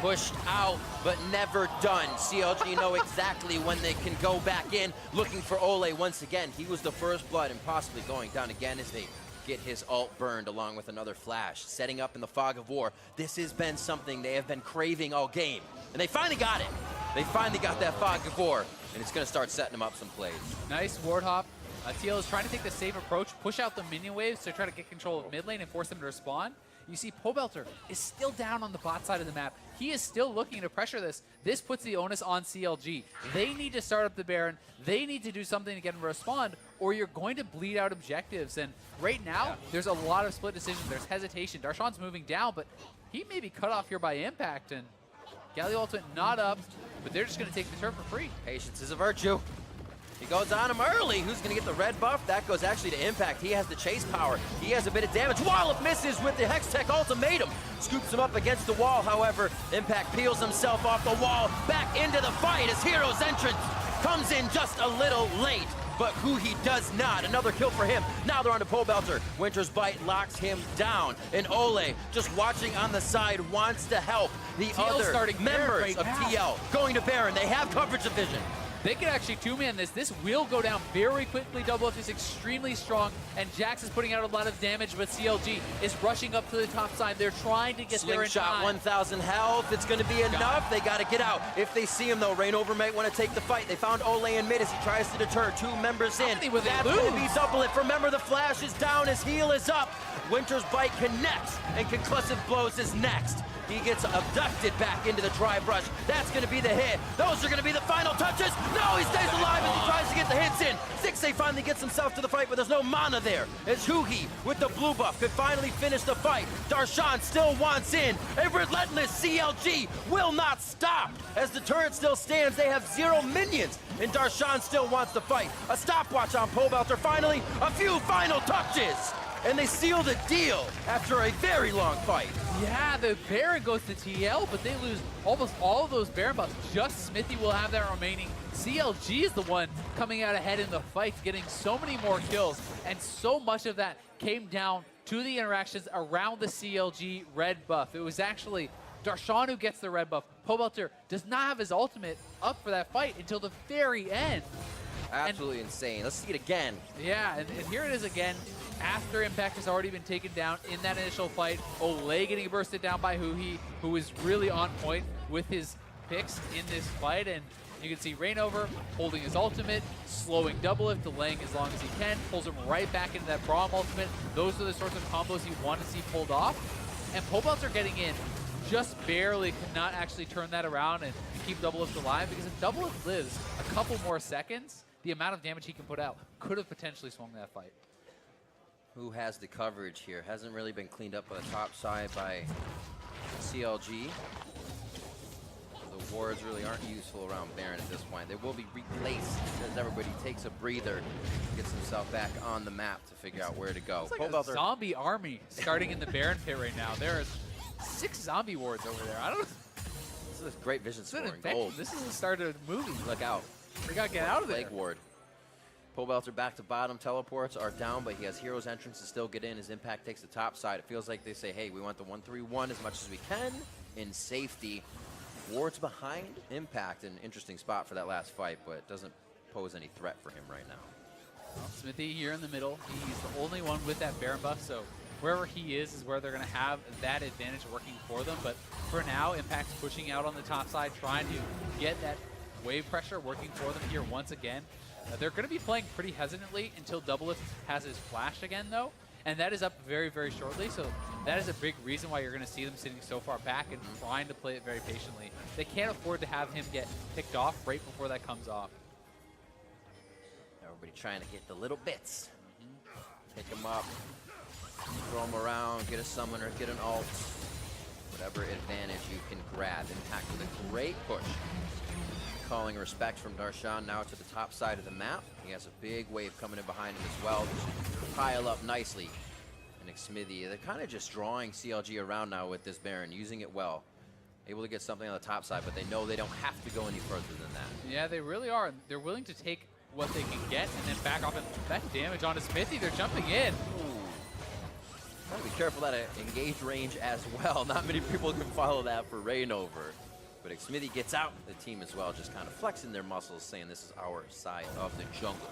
Pushed out, but never done. CLG know exactly when they can go back in, looking for Ole once again. He was the first blood and possibly going down again as they get his ult burned along with another flash. Setting up in the fog of war. This has been something they have been craving all game. And they finally got it. They finally got that fog of war. And it's going to start setting them up some plays. Nice ward hop. TL is trying to take the safe approach, push out the minion waves to try to get control of mid lane and force them to respond. You see Pobelter is still down on the bot side of the map. He is still looking to pressure this. This puts the onus on CLG. They need to start up the Baron. They need to do something to get him to respond, or you're going to bleed out objectives. And right now, there's a lot of split decisions. There's hesitation. Darshan's moving down, but he may be cut off here by impact. And Galio ultimate not up, but they're just going to take the turn for free. Patience is a virtue. He goes on him early. Who's going to get the red buff? That goes actually to Impact. He has the chase power. He has a bit of damage. Wallop misses with the Hextech Ultimatum. Scoops him up against the wall, however. Impact peels himself off the wall. Back into the fight as Hero's entrance comes in just a little late. But who he does not. Another kill for him. Now they're on to Pobelter. Winter's Bite locks him down. And Ole, just watching on the side, wants to help the other members of TL. Going to Baron. They have coverage of vision. They can actually two-man this. This will go down very quickly. Double Lift is extremely strong, and Jax is putting out a lot of damage, but CLG is rushing up to the top side. They're trying to get there in time. Slingshot, 1,000 health. It's going to be enough. They got to get out. If they see him, though, Rainover might want to take the fight. They found Ole in mid as he tries to deter two members in. That's going to be Double Lift. Remember, the flash is down. His heal is up. Winter's Bite connects, and Concussive Blows is next. He gets abducted back into the dry brush. That's going to be the hit. Those are going to be the final touches. No, he stays alive as he tries to get the hits in. Zixay finally gets himself to the fight, but there's no mana there. As Huhi, with the blue buff, could finally finish the fight. Darshan still wants in. A relentless CLG will not stop. As the turret still stands, they have 0 minions, and Darshan still wants to fight. A stopwatch on Pobelter. Finally, a few final touches. And they seal the deal after a very long fight. Yeah, the Baron goes to TL, but they lose almost all of those Baron buffs. Just Smithy will have that remaining. CLG is the one coming out ahead in the fight, getting so many more kills, and so much of that came down to the interactions around the CLG red buff. It was actually Darshan who gets the red buff. Pobelter does not have his ultimate up for that fight until the very end. Absolutely insane. Let's see it again. Yeah, and here it is again. After Impact has already been taken down in that initial fight, Ole getting bursted down by Huhi, who is really on point with his picks in this fight. And you can see Rainover holding his ultimate, slowing Double Lift, delaying as long as he can, pulls him right back into that Braum ultimate. Those are the sorts of combos you want to see pulled off. And Pobelter getting in just barely could not actually turn that around and keep Double Lift alive, because if Double Lift lives a couple more seconds, the amount of damage he can put out could have potentially swung that fight. Who has the coverage here? Hasn't really been cleaned up on the top side by CLG. The wards really aren't useful around Baron at this point. They will be replaced as everybody takes a breather, gets himself back on the map to figure out where to go. It's like a zombie army starting in the Baron pit right now. There is 6 zombie wards over there. I don't know. This is great vision scoring. Gold. This is the start of a movie. Look out. We gotta get out of there. Leg ward. Pobelter back to bottom. Teleports are down, but he has Hero's entrance to still get in. His Impact takes the top side. It feels like they say, hey, we want the 1-3-1 as much as we can in safety. Wards behind Impact. An interesting spot for that last fight, but it doesn't pose any threat for him right now. Well, Smithy here in the middle. He's the only one with that Baron buff, so wherever he is where they're going to have that advantage working for them. But for now, Impact's pushing out on the top side, trying to get that wave pressure working for them here once again. They're going to be playing pretty hesitantly until Doublelift has his flash again, though. And that is up very, very shortly. So that is a big reason why you're going to see them sitting so far back and trying to play it very patiently. They can't afford to have him get picked off right before that comes off. Everybody trying to get the little bits. Pick him up, throw him around, get a summoner, get an ult. Whatever advantage you can grab. Impact with a great push. Calling respect from Darshan now to the top side of the map. He has a big wave coming in behind him as well. Just pile up nicely. And Xmithy, they're kind of just drawing CLG around now with this Baron, using it well. Able to get something on the top side, but they know they don't have to go any further than that. Yeah, they really are. They're willing to take what they can get and then back off, and that damage onto Xmithy. They're jumping in. Gotta be careful that engage range as well. Not many people can follow that for Rainover. But Xmithy gets out. The team as well just kind of flexing their muscles, saying this is our side of the jungle.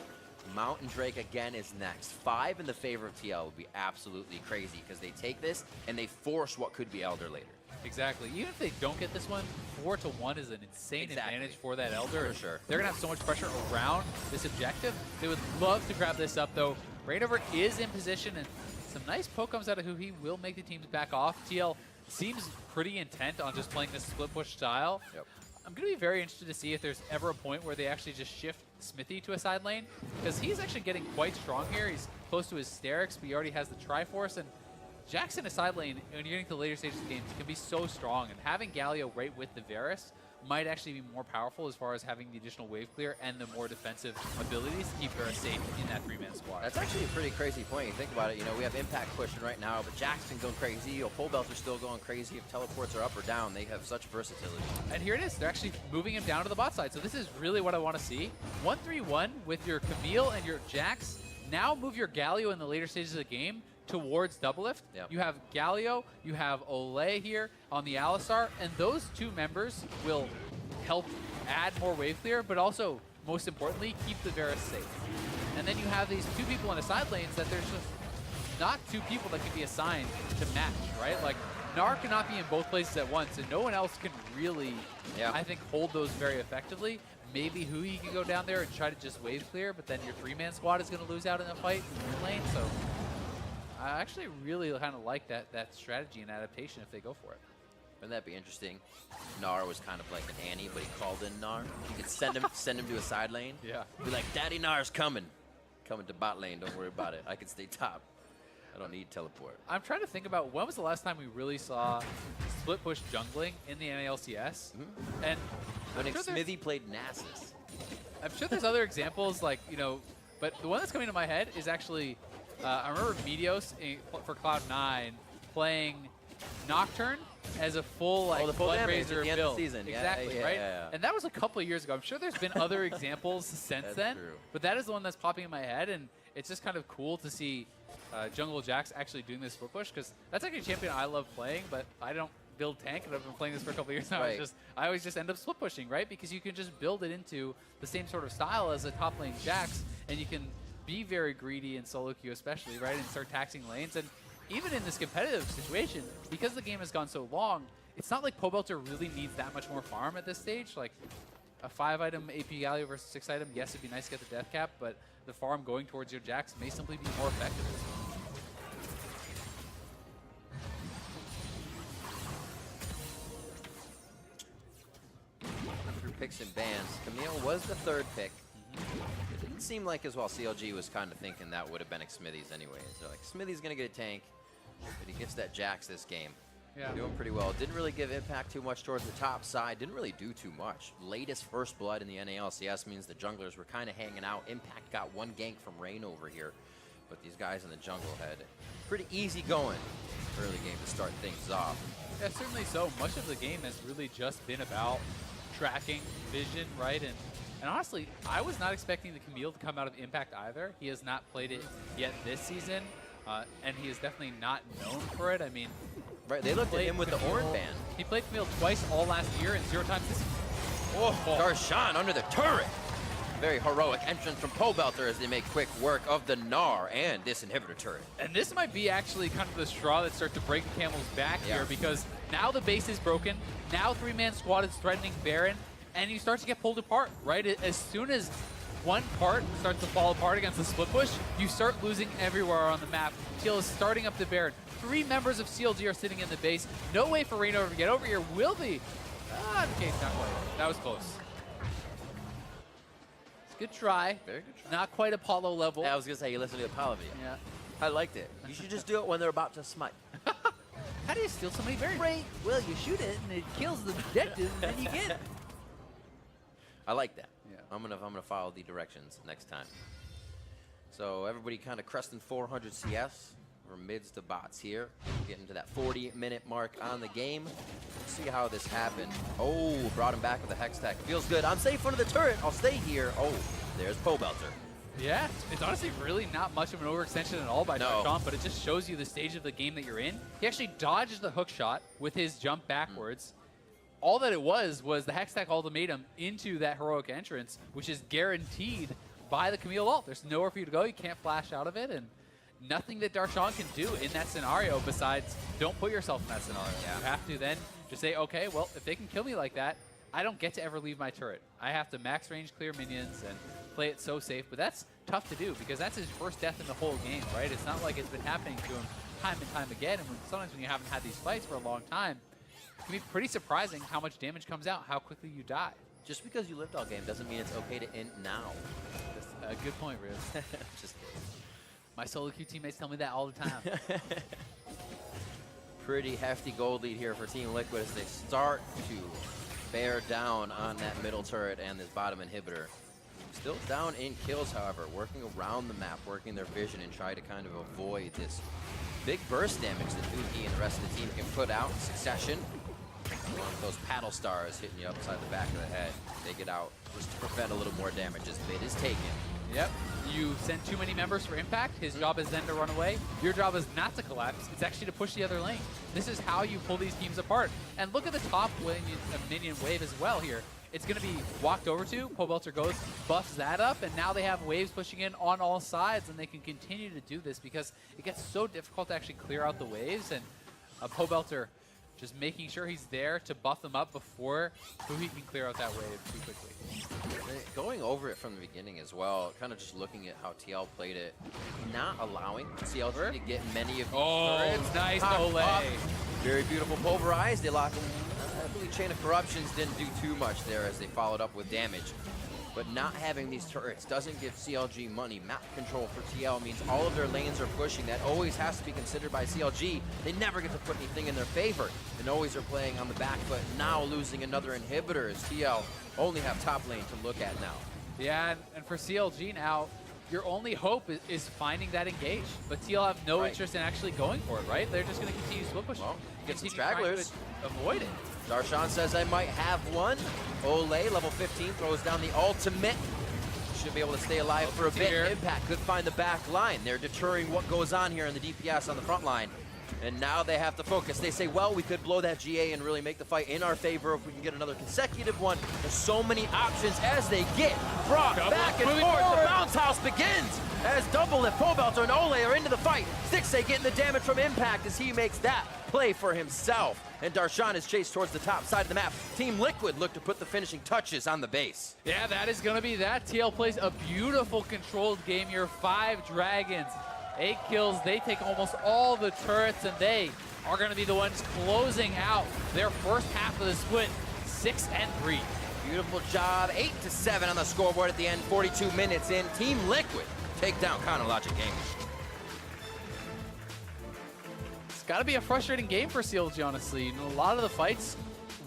Mountain Drake again is next. 5 in the favor of TL would be absolutely crazy because they take this and they force what could be Elder later. Exactly. Even if they don't get this one, 4-1 is an insane advantage for that Elder. For sure. They're going to have so much pressure around this objective. They would love to grab this up, though. Rainover is in position, and some nice poke comes out of who he will make the teams back off. TL seems pretty intent on just playing this split push style. Yep. I'm going to be very interested to see if there's ever a point where they actually just shift Xmithy to a side lane, because he's actually getting quite strong here. He's close to his Sterix, but he already has the Triforce, and Jax in a side lane, when you're getting to the later stages of games, can be so strong, and having Galio right with the Varus might actually be more powerful as far as having the additional wave clear and the more defensive abilities to keep Varus safe in that 3-man squad. That's actually a pretty crazy point. You think about it, you know, we have Impact pushing right now, but Jackson going crazy. You know, Pole Belts are still going crazy. If teleports are up or down, they have such versatility. And here it is. They're actually moving him down to the bot side. So this is really what I want to see. 1-3-1 with your Camille and your Jax. Now move your Galio in the later stages of the game towards Doublelift. Yep. You have Galio, you have Olay here on the Alistar, and those two members will help add more wave clear, but also, most importantly, keep the Varus safe. And then you have these two people in the side lanes that there's just not two people that can be assigned to match, right? Like, Gnar cannot be in both places at once, and no one else can really, I think, hold those very effectively. Maybe Hui can go down there and try to just wave clear, but then your 3-man squad is going to lose out in the fight in your lane, so I actually really kind of like that strategy and adaptation if they go for it. Wouldn't that be interesting? Gnar was kind of like an Annie, but he called in Gnar. You could send him to a side lane. Yeah. Be like, Daddy Gnar's coming. Coming to bot lane, don't worry about it. I can stay top. I don't need teleport. I'm trying to think about when was the last time we really saw split push jungling in the NALCS? And when sure Xmithy played Nasus. I'm sure there's other examples, like, you know, but the one that's coming to my head is actually, I remember Meteos for Cloud9 playing Nocturne as a full, like, Bloodraiser build. Season. Exactly, yeah, right? Yeah. And that was a couple of years ago. I'm sure there's been other examples since then, true. but that is the one that's popping in my head, and it's just kind of cool to see Jungle Jax actually doing this split push, because that's actually a champion I love playing, but I don't build tank, and I've been playing this for a couple of years now. Right. I always just end up split pushing, right? Because you can just build it into the same sort of style as a top lane Jax, and you can be very greedy in solo queue especially, right? And start taxing lanes. And even in this competitive situation, because the game has gone so long, it's not like Pobelter really needs that much more farm at this stage. Like a 5-item AP Galio versus 6-item, yes, it'd be nice to get the death cap, but the farm going towards your Jax may simply be more effective. Through picks and bans, Camille was the 3rd pick. It didn't seem like as well CLG was kind of thinking that would have been Xmithy's anyways. They're like, Smithy's going to get a tank, but he gets that Jax this game. Yeah. Doing pretty well. Didn't really give Impact too much towards the top side. Didn't really do too much. Latest first blood in the NALCS means the junglers were kind of hanging out. Impact got one gank from Rain over here. But these guys in the jungle had pretty easy going early game to start things off. Yeah, certainly so. Much of the game has really just been about tracking, vision, right? And honestly, I was not expecting the Camille to come out of Impact either. He has not played it yet this season, and he is definitely not known for it. I mean, right, they looked at him with the orange band. He played Camille twice all last year and 0 times this season. Oh, Darshan under the turret. Very heroic entrance from Pobelter as they make quick work of the Gnar and this inhibitor turret. And this might be actually kind of the straw that starts to break the camel's back here, because now the base is broken. Now 3-man squad is threatening Baron. and you start to get pulled apart, right? As soon as one part starts to fall apart against the split push, you start losing everywhere on the map. Teal is starting up the Baron. 3 members of CLG are sitting in the base. No way for Reignover to get over here. Will be. Okay, not quite. That was close. It's a good try. Very good try. Not quite Apollo level. I was going to say, you listen to Apollo. Yeah. I liked it. You should just do it when they're about to smite. How do you steal so many Barons? Right. Well, you shoot it and it kills the objective, and then you get it. I like that. Yeah. I'm gonna follow the directions next time. So everybody kind of cresting 400 CS. We're mids to bots here. Getting to that 40-minute mark on the game. Let's see how this happened. Oh, brought him back with a Hex Tech. Feels good. I'm safe under the turret. I'll stay here. Oh, there's Pobelter. Yeah, it's honestly really not much of an overextension at all by Darshan, but it just shows you the stage of the game that you're in. He actually dodged the hook shot with his jump backwards. All that it was the Hextech ultimatum into that heroic entrance, which is guaranteed by the Camille ult. There's nowhere for you to go. You can't flash out of it, and nothing that Darshan can do in that scenario besides don't put yourself in that scenario. Yeah. You have to then just say, okay, well, if they can kill me like that, I don't get to ever leave my turret. I have to max range clear minions and play it so safe, but that's tough to do because that's his first death in the whole game, right? It's not like it's been happening to him time and time again, and sometimes when you haven't had these fights for a long time, it can be pretty surprising how much damage comes out, how quickly you die. Just because you lived all game doesn't mean it's okay to end now. That's a good point, Riz. Just My solo queue teammates tell me that all the time. pretty hefty gold lead here for Team Liquid as they start to bear down on that middle turret and this bottom inhibitor. Still down in kills, however, working around the map, working their vision and try to kind of avoid this big burst damage that Uki and the rest of the team can put out in succession. Those paddle stars hitting you upside the back of the head. They get out just to prevent a little more damage as bait is taken. Yep. You send too many members for impact. His job is then to run away. Your job is not to collapse. It's actually to push the other lane. This is how you pull these teams apart. And look at the top minion wave as well here. It's going to be walked over to. Pobelter goes, buffs that up, and now they have waves pushing in on all sides, and they can continue to do this because it gets so difficult to actually clear out the waves. And Pobelter just making sure he's there to buff them up before he can clear out that wave too quickly. Going over it from the beginning as well, kind of just looking at how TL played it, not allowing CLG to get many of these turrets. Nice Ole. Ole. Very beautiful pulverized. They lock him. I believe Chain of Corruptions didn't do too much there as they followed up with damage. But not having these turrets doesn't give CLG money. Map control for TL means all of their lanes are pushing. That always has to be considered by CLG. They never get to put anything in their favor and always are playing on the back foot. Now losing another inhibitor as TL only have top lane to look at now. Yeah, and for CLG now, your only hope is finding that engage. But TL have no interest in actually going for it, right? They're just going to continue split pushing. Well, get some Continue trying stragglers. to avoid it. Darshan says I might have one. Ole, level 15, throws down the ultimate. Should be able to stay alive for a bit. Here. Impact could find the back line. They're deterring what goes on here in the DPS on the front line. And now they have to focus. They say, well, we could blow that GA and really make the fight in our favor if we can get another consecutive one. There's so many options as they get brought back and forth. The bounce house begins as Double Lift, Pobelter, and Ole are into the fight. Stixxay getting the damage from Impact as he makes that play for himself. And Darshan is chased towards the top side of the map. Team Liquid look to put the finishing touches on the base. Yeah, that is going to be that. TL plays a beautiful controlled game here. 5 dragons, 8 kills. They take almost all the turrets, and they are going to be the ones closing out their first half of the split, 6-3. Beautiful job. 8-7 on the scoreboard at the end. 42 minutes in. Team Liquid take down Chronologic Gaming. It's got to be a frustrating game for CLG, honestly. You know, a lot of the fights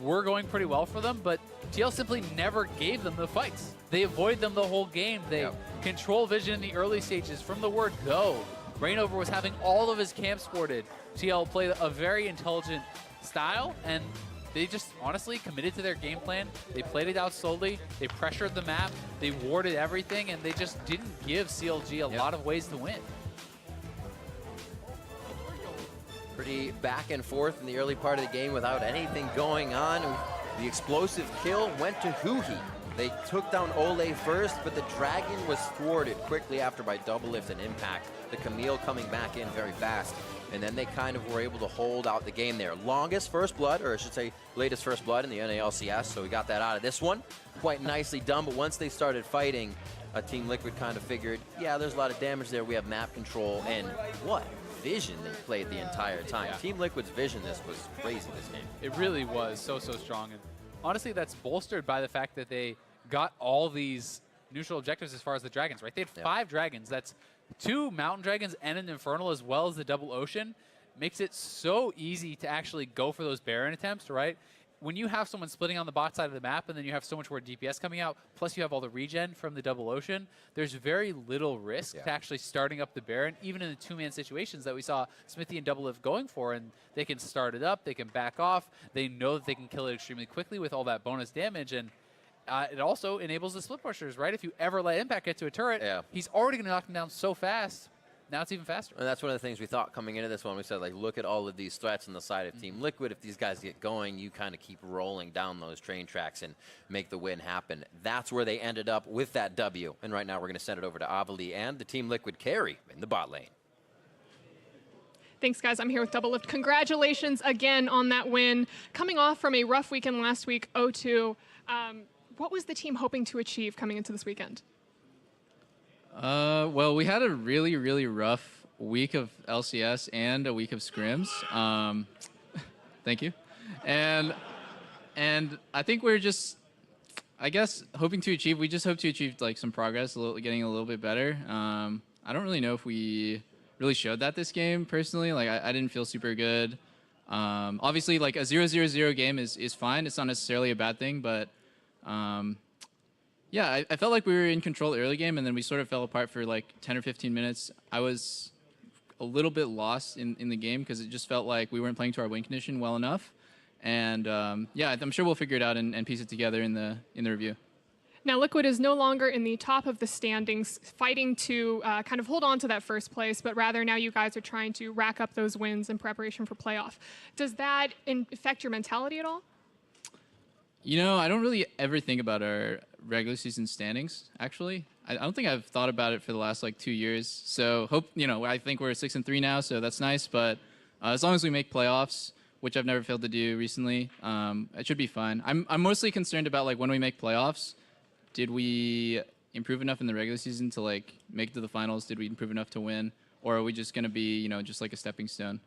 were going pretty well for them, but TL simply never gave them the fights. They avoid them the whole game. They control vision in the early stages from the word go. Reignover was having all of his camps sported. TL played a very intelligent style, and they just honestly committed to their game plan. They played it out slowly. They pressured the map. They warded everything, and they just didn't give CLG a lot of ways to win. Pretty back and forth in the early part of the game without anything going on. The explosive kill went to Huhi. They took down Ole first, but the Dragon was thwarted quickly after by Double Lift and Impact. The Camille coming back in very fast. and then they kind of were able to hold out the game there. Longest first blood, or I should say latest first blood in the NALCS, so we got that out of this one. Quite nicely done, but once they started fighting, Team Liquid kind of figured, yeah, there's a lot of damage there. We have map control, and what vision they played the entire time. Yeah. Team Liquid's vision this was crazy this game. It really was so strong. And honestly, that's bolstered by the fact that they got all these neutral objectives as far as the dragons, right? They had 5 dragons. That's 2 mountain dragons and an infernal, as well as the double ocean. Makes it so easy to actually go for those Baron attempts, right? When you have someone splitting on the bot side of the map, and then you have so much more DPS coming out, plus you have all the regen from the double ocean, there's very little risk to actually starting up the Baron, even in the 2-man situations that we saw Smithy and Double Lift going for. And they can start it up, they can back off, they know that they can kill it extremely quickly with all that bonus damage. And it also enables the split pushers, right? If you ever let Impact get to a turret, he's already going to knock him down so fast. Now it's even faster. And that's one of the things we thought coming into this one. We said, like, look at all of these threats on the side of Team Liquid. If these guys get going, you kind of keep rolling down those train tracks and make the win happen. That's where they ended up with that W. And right now we're going to send it over to Avali and the Team Liquid carry in the bot lane. Thanks, guys. I'm here with Double Lift. Congratulations again on that win. Coming off from a rough weekend last week, 0-2. What was the team hoping to achieve coming into this weekend? Well, we had a really, really rough week of LCS and a week of scrims. Thank you. And I think we're just, I guess, hoping to achieve, we just hope to achieve like some progress, getting a little bit better. I don't really know if we really showed that this game personally. Like I didn't feel super good. Obviously like a 0-0-0 game is fine. It's not necessarily a bad thing, but yeah, I felt like we were in control early game, and then we sort of fell apart for like 10 or 15 minutes. I was a little bit lost in the game because it just felt like we weren't playing to our win condition well enough. And yeah, I'm sure we'll figure it out and piece it together in the review. Now, Liquid is no longer in the top of the standings, fighting to kind of hold on to that first place, but rather now you guys are trying to rack up those wins in preparation for playoff. Does that affect your mentality at all? You know, I don't really ever think about our regular season standings, actually. I don't think I've thought about it for the last like 2 years. So I think we're 6-3 now, so that's nice. But as long as we make playoffs, which I've never failed to do recently, it should be fine. I'm mostly concerned about like when we make playoffs, did we improve enough in the regular season to like make it to the finals? Did we improve enough to win? Or are we just going to be, just like a stepping stone?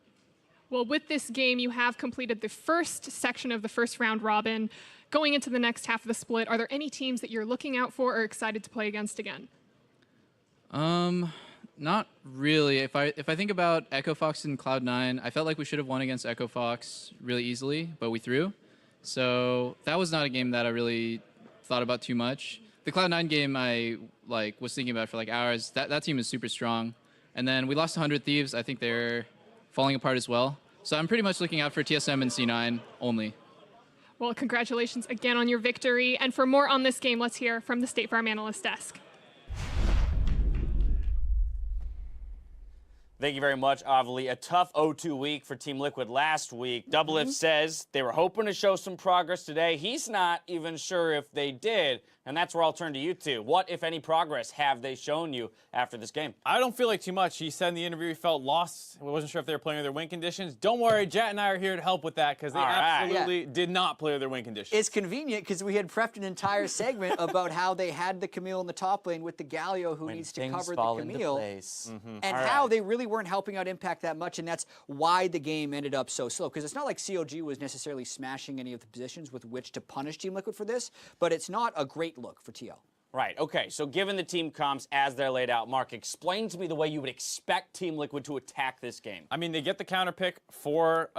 Well, with this game, you have completed the first section of the first round robin. Going into the next half of the split, are there any teams that you're looking out for or excited to play against again? Not really. If I think about Echo Fox and Cloud9, I felt like we should have won against Echo Fox really easily, but we threw. So that was not a game that I really thought about too much. The Cloud9 game I was thinking about for like hours. That team is super strong. And then we lost to 100 Thieves. I think they're falling apart as well. So I'm pretty much looking out for TSM and C9 only. Well, congratulations again on your victory. And for more on this game, let's hear from the State Farm Analyst Desk. Thank you very much, Avali. A tough 0-2 week for Team Liquid last week. Double Lift says they were hoping to show some progress today. He's not even sure if they did, and that's where I'll turn to you two. What, if any, progress have they shown you after this game? I don't feel like too much. He said in the interview he felt lost. He wasn't sure if they were playing with their win conditions. Don't worry, Jet and I are here to help with that because they absolutely did not play with their win conditions. It's convenient because we had prepped an entire segment about how they had the Camille in the top lane with the Galio who needs to cover the Camille. And how they really weren't helping out Impact that much, and that's why the game ended up so slow. Because it's not like CLG was necessarily smashing any of the positions with which to punish Team Liquid for this, but it's not a great look for TL. Right, okay, so given the team comps as they're laid out, Mark, explain to me the way you would expect Team Liquid to attack this game. I mean, they get the counter pick for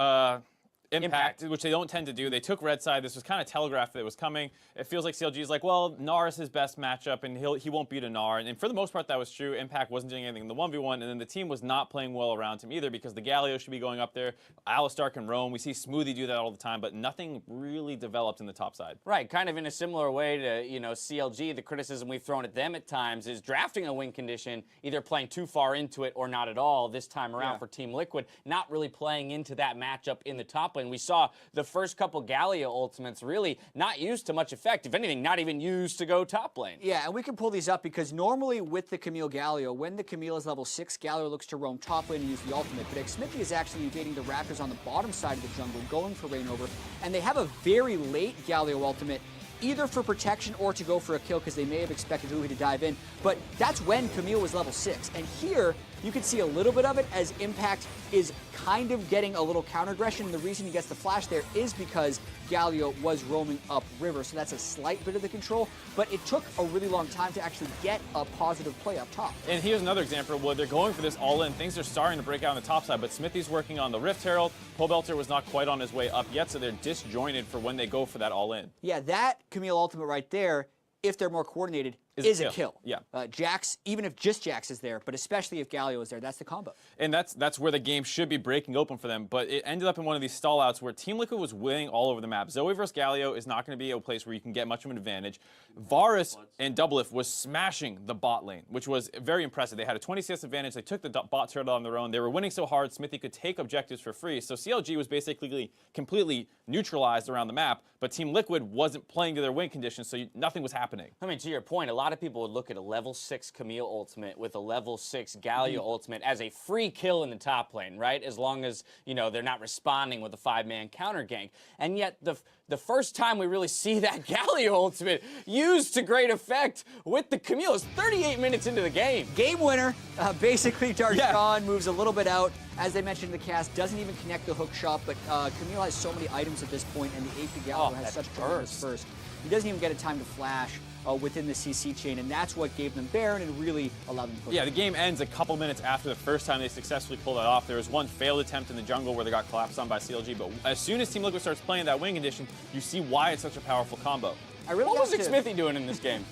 Impact, which they don't tend to do. They took red side. This was kind of telegraphed that it was coming. It feels like CLG is like, well, Gnar is his best matchup, and he won't beat a Gnar. And for the most part, that was true. Impact wasn't doing anything in the 1v1, and then the team was not playing well around him either because the Galio should be going up there. Alistar can roam. We see Smoothie do that all the time, but nothing really developed in the top side. Right, kind of in a similar way to, CLG. The criticism we've thrown at them at times is drafting a win condition, either playing too far into it or not at all this time around for Team Liquid, not really playing into that matchup in the top lane. We saw the first couple Galio ultimates really not used to much effect. If anything, not even used to go top lane. Yeah, and we can pull these up because normally with the Camille Galio, when the Camille is level 6, Galio looks to roam top lane and use the ultimate. But Xmithie is actually invading the Raptors on the bottom side of the jungle, going for Rainover. And they have a very late Galio ultimate, either for protection or to go for a kill because they may have expected Uhi to dive in. But that's when Camille was level 6. And here, you can see a little bit of it as Impact is kind of getting a little counter aggression. And the reason he gets the flash there is because Galio was roaming up river. So that's a slight bit of the control. But it took a really long time to actually get a positive play up top. And here's another example where they're going for this all-in. Things are starting to break out on the top side, but Smithie's working on the Rift Herald. Pobelter was not quite on his way up yet, so they're disjointed for when they go for that all-in. Yeah, that Camille ultimate right there, if they're more coordinated, is a kill. Yeah. Jax, even if just Jax is there, but especially if Galio is there, that's the combo. And that's where the game should be breaking open for them, but it ended up in one of these stall-outs where Team Liquid was winning all over the map. Zoe versus Galio is not going to be a place where you can get much of an advantage. Varus and Doublelift was smashing the bot lane, which was very impressive. They had a 20 CS advantage. They took the bot turtle on their own. They were winning so hard, Xmithie could take objectives for free. So CLG was basically completely neutralized around the map, but Team Liquid wasn't playing to their win conditions, so nothing was happening. I mean, to your point, a lot of people would look at a level 6 Camille ultimate with a level 6 Galio ultimate as a free kill in the top lane, right? As long as, you know, they're not responding with a 5-man counter gank. And yet, the first time we really see that Galio ultimate used to great effect with the Camille is 38 minutes into the game. Game winner. Basically, Darshan moves a little bit out. As I mentioned in the cast, doesn't even connect the hook shot, but Camille has so many items at this point, and the AP Galio has such tremendous burst. He doesn't even get a time to flash within the CC chain, and that's what gave them Baron and really allowed them to push. Yeah, the game ends a couple minutes after the first time they successfully pulled that off. There was one failed attempt in the jungle where they got collapsed on by CLG, but as soon as Team Liquid starts playing that win condition, you see why it's such a powerful combo. What was Xmithie doing in this game?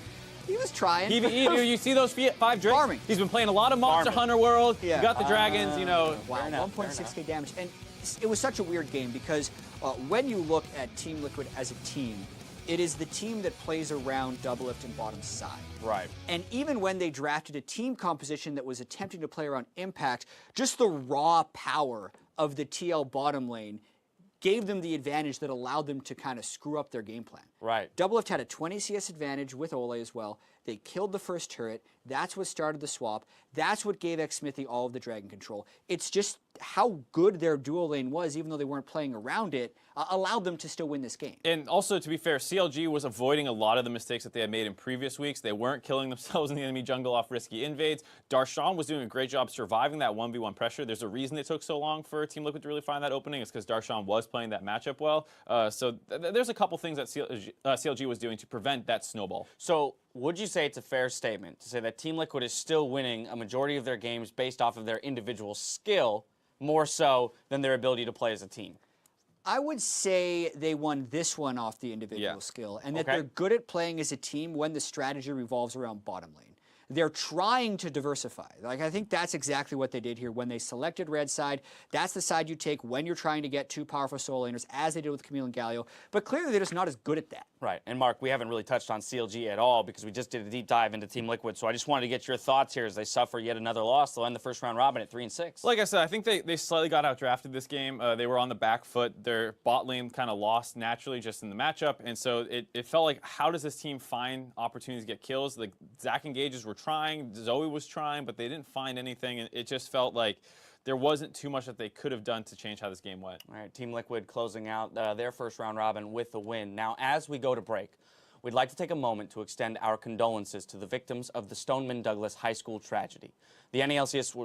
He was trying. You see those 5 drakes? Farming. He's been playing a lot of Monster Hunter World. Yeah. You got the dragons, you know. Wow, 1.6k damage. And it was such a weird game because when you look at Team Liquid as a team, it is the team that plays around Doublelift and bottom side. Right. And even when they drafted a team composition that was attempting to play around Impact, just the raw power of the TL bottom lane gave them the advantage that allowed them to kind of screw up their game plan. Right. Doublelift had a 20 CS advantage with Ole as well. They killed the first turret. That's what started the swap. That's what gave Xmithie all of the dragon control. It's just how good their dual lane was, even though they weren't playing around it, allowed them to still win this game. And also, to be fair, CLG was avoiding a lot of the mistakes that they had made in previous weeks. They weren't killing themselves in the enemy jungle off risky invades. Darshan was doing a great job surviving that 1v1 pressure. There's a reason it took so long for Team Liquid to really find that opening. It's because Darshan was playing that matchup well. So there's a couple things that CLG was doing to prevent that snowball. So would you say it's a fair statement to say that Team Liquid is still winning a majority of their games based off of their individual skill, more so than their ability to play as a team? I would say they won this one off the individual skill, and that they're good at playing as a team when the strategy revolves around bottom lane. They're trying to diversify. Like, I think that's exactly what they did here when they selected red side. That's the side you take when you're trying to get two powerful solo laners, as they did with Camille and Galio. But clearly, they're just not as good at that. Right. And Mark, we haven't really touched on CLG at all because we just did a deep dive into Team Liquid. So I just wanted to get your thoughts here as they suffer yet another loss. They'll end the first round robin at 3-6. Like I said, I think they slightly got outdrafted this game. They were on the back foot. Their bot lane kind of lost naturally just in the matchup. And so it felt like, how does this team find opportunities to get kills? Like, Zach and Gages were trying, Zoe was trying, but they didn't find anything. And it just felt like there wasn't too much that they could have done to change how this game went. All right, Team Liquid closing out their first round robin with a win. Now, as we go to break, we'd like to take a moment to extend our condolences to the victims of the Stoneman Douglas High School tragedy. The NALCS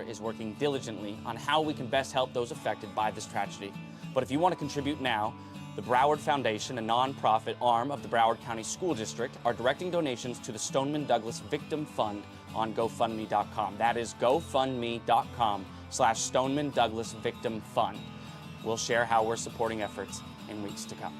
is working diligently on how we can best help those affected by this tragedy. But if you want to contribute now, the Broward Foundation, a nonprofit arm of the Broward County School District, are directing donations to the Stoneman Douglas Victim Fund on GoFundMe.com. That is GoFundMe.com/Stoneman Douglas Victim Fund. We'll share how we're supporting efforts in weeks to come.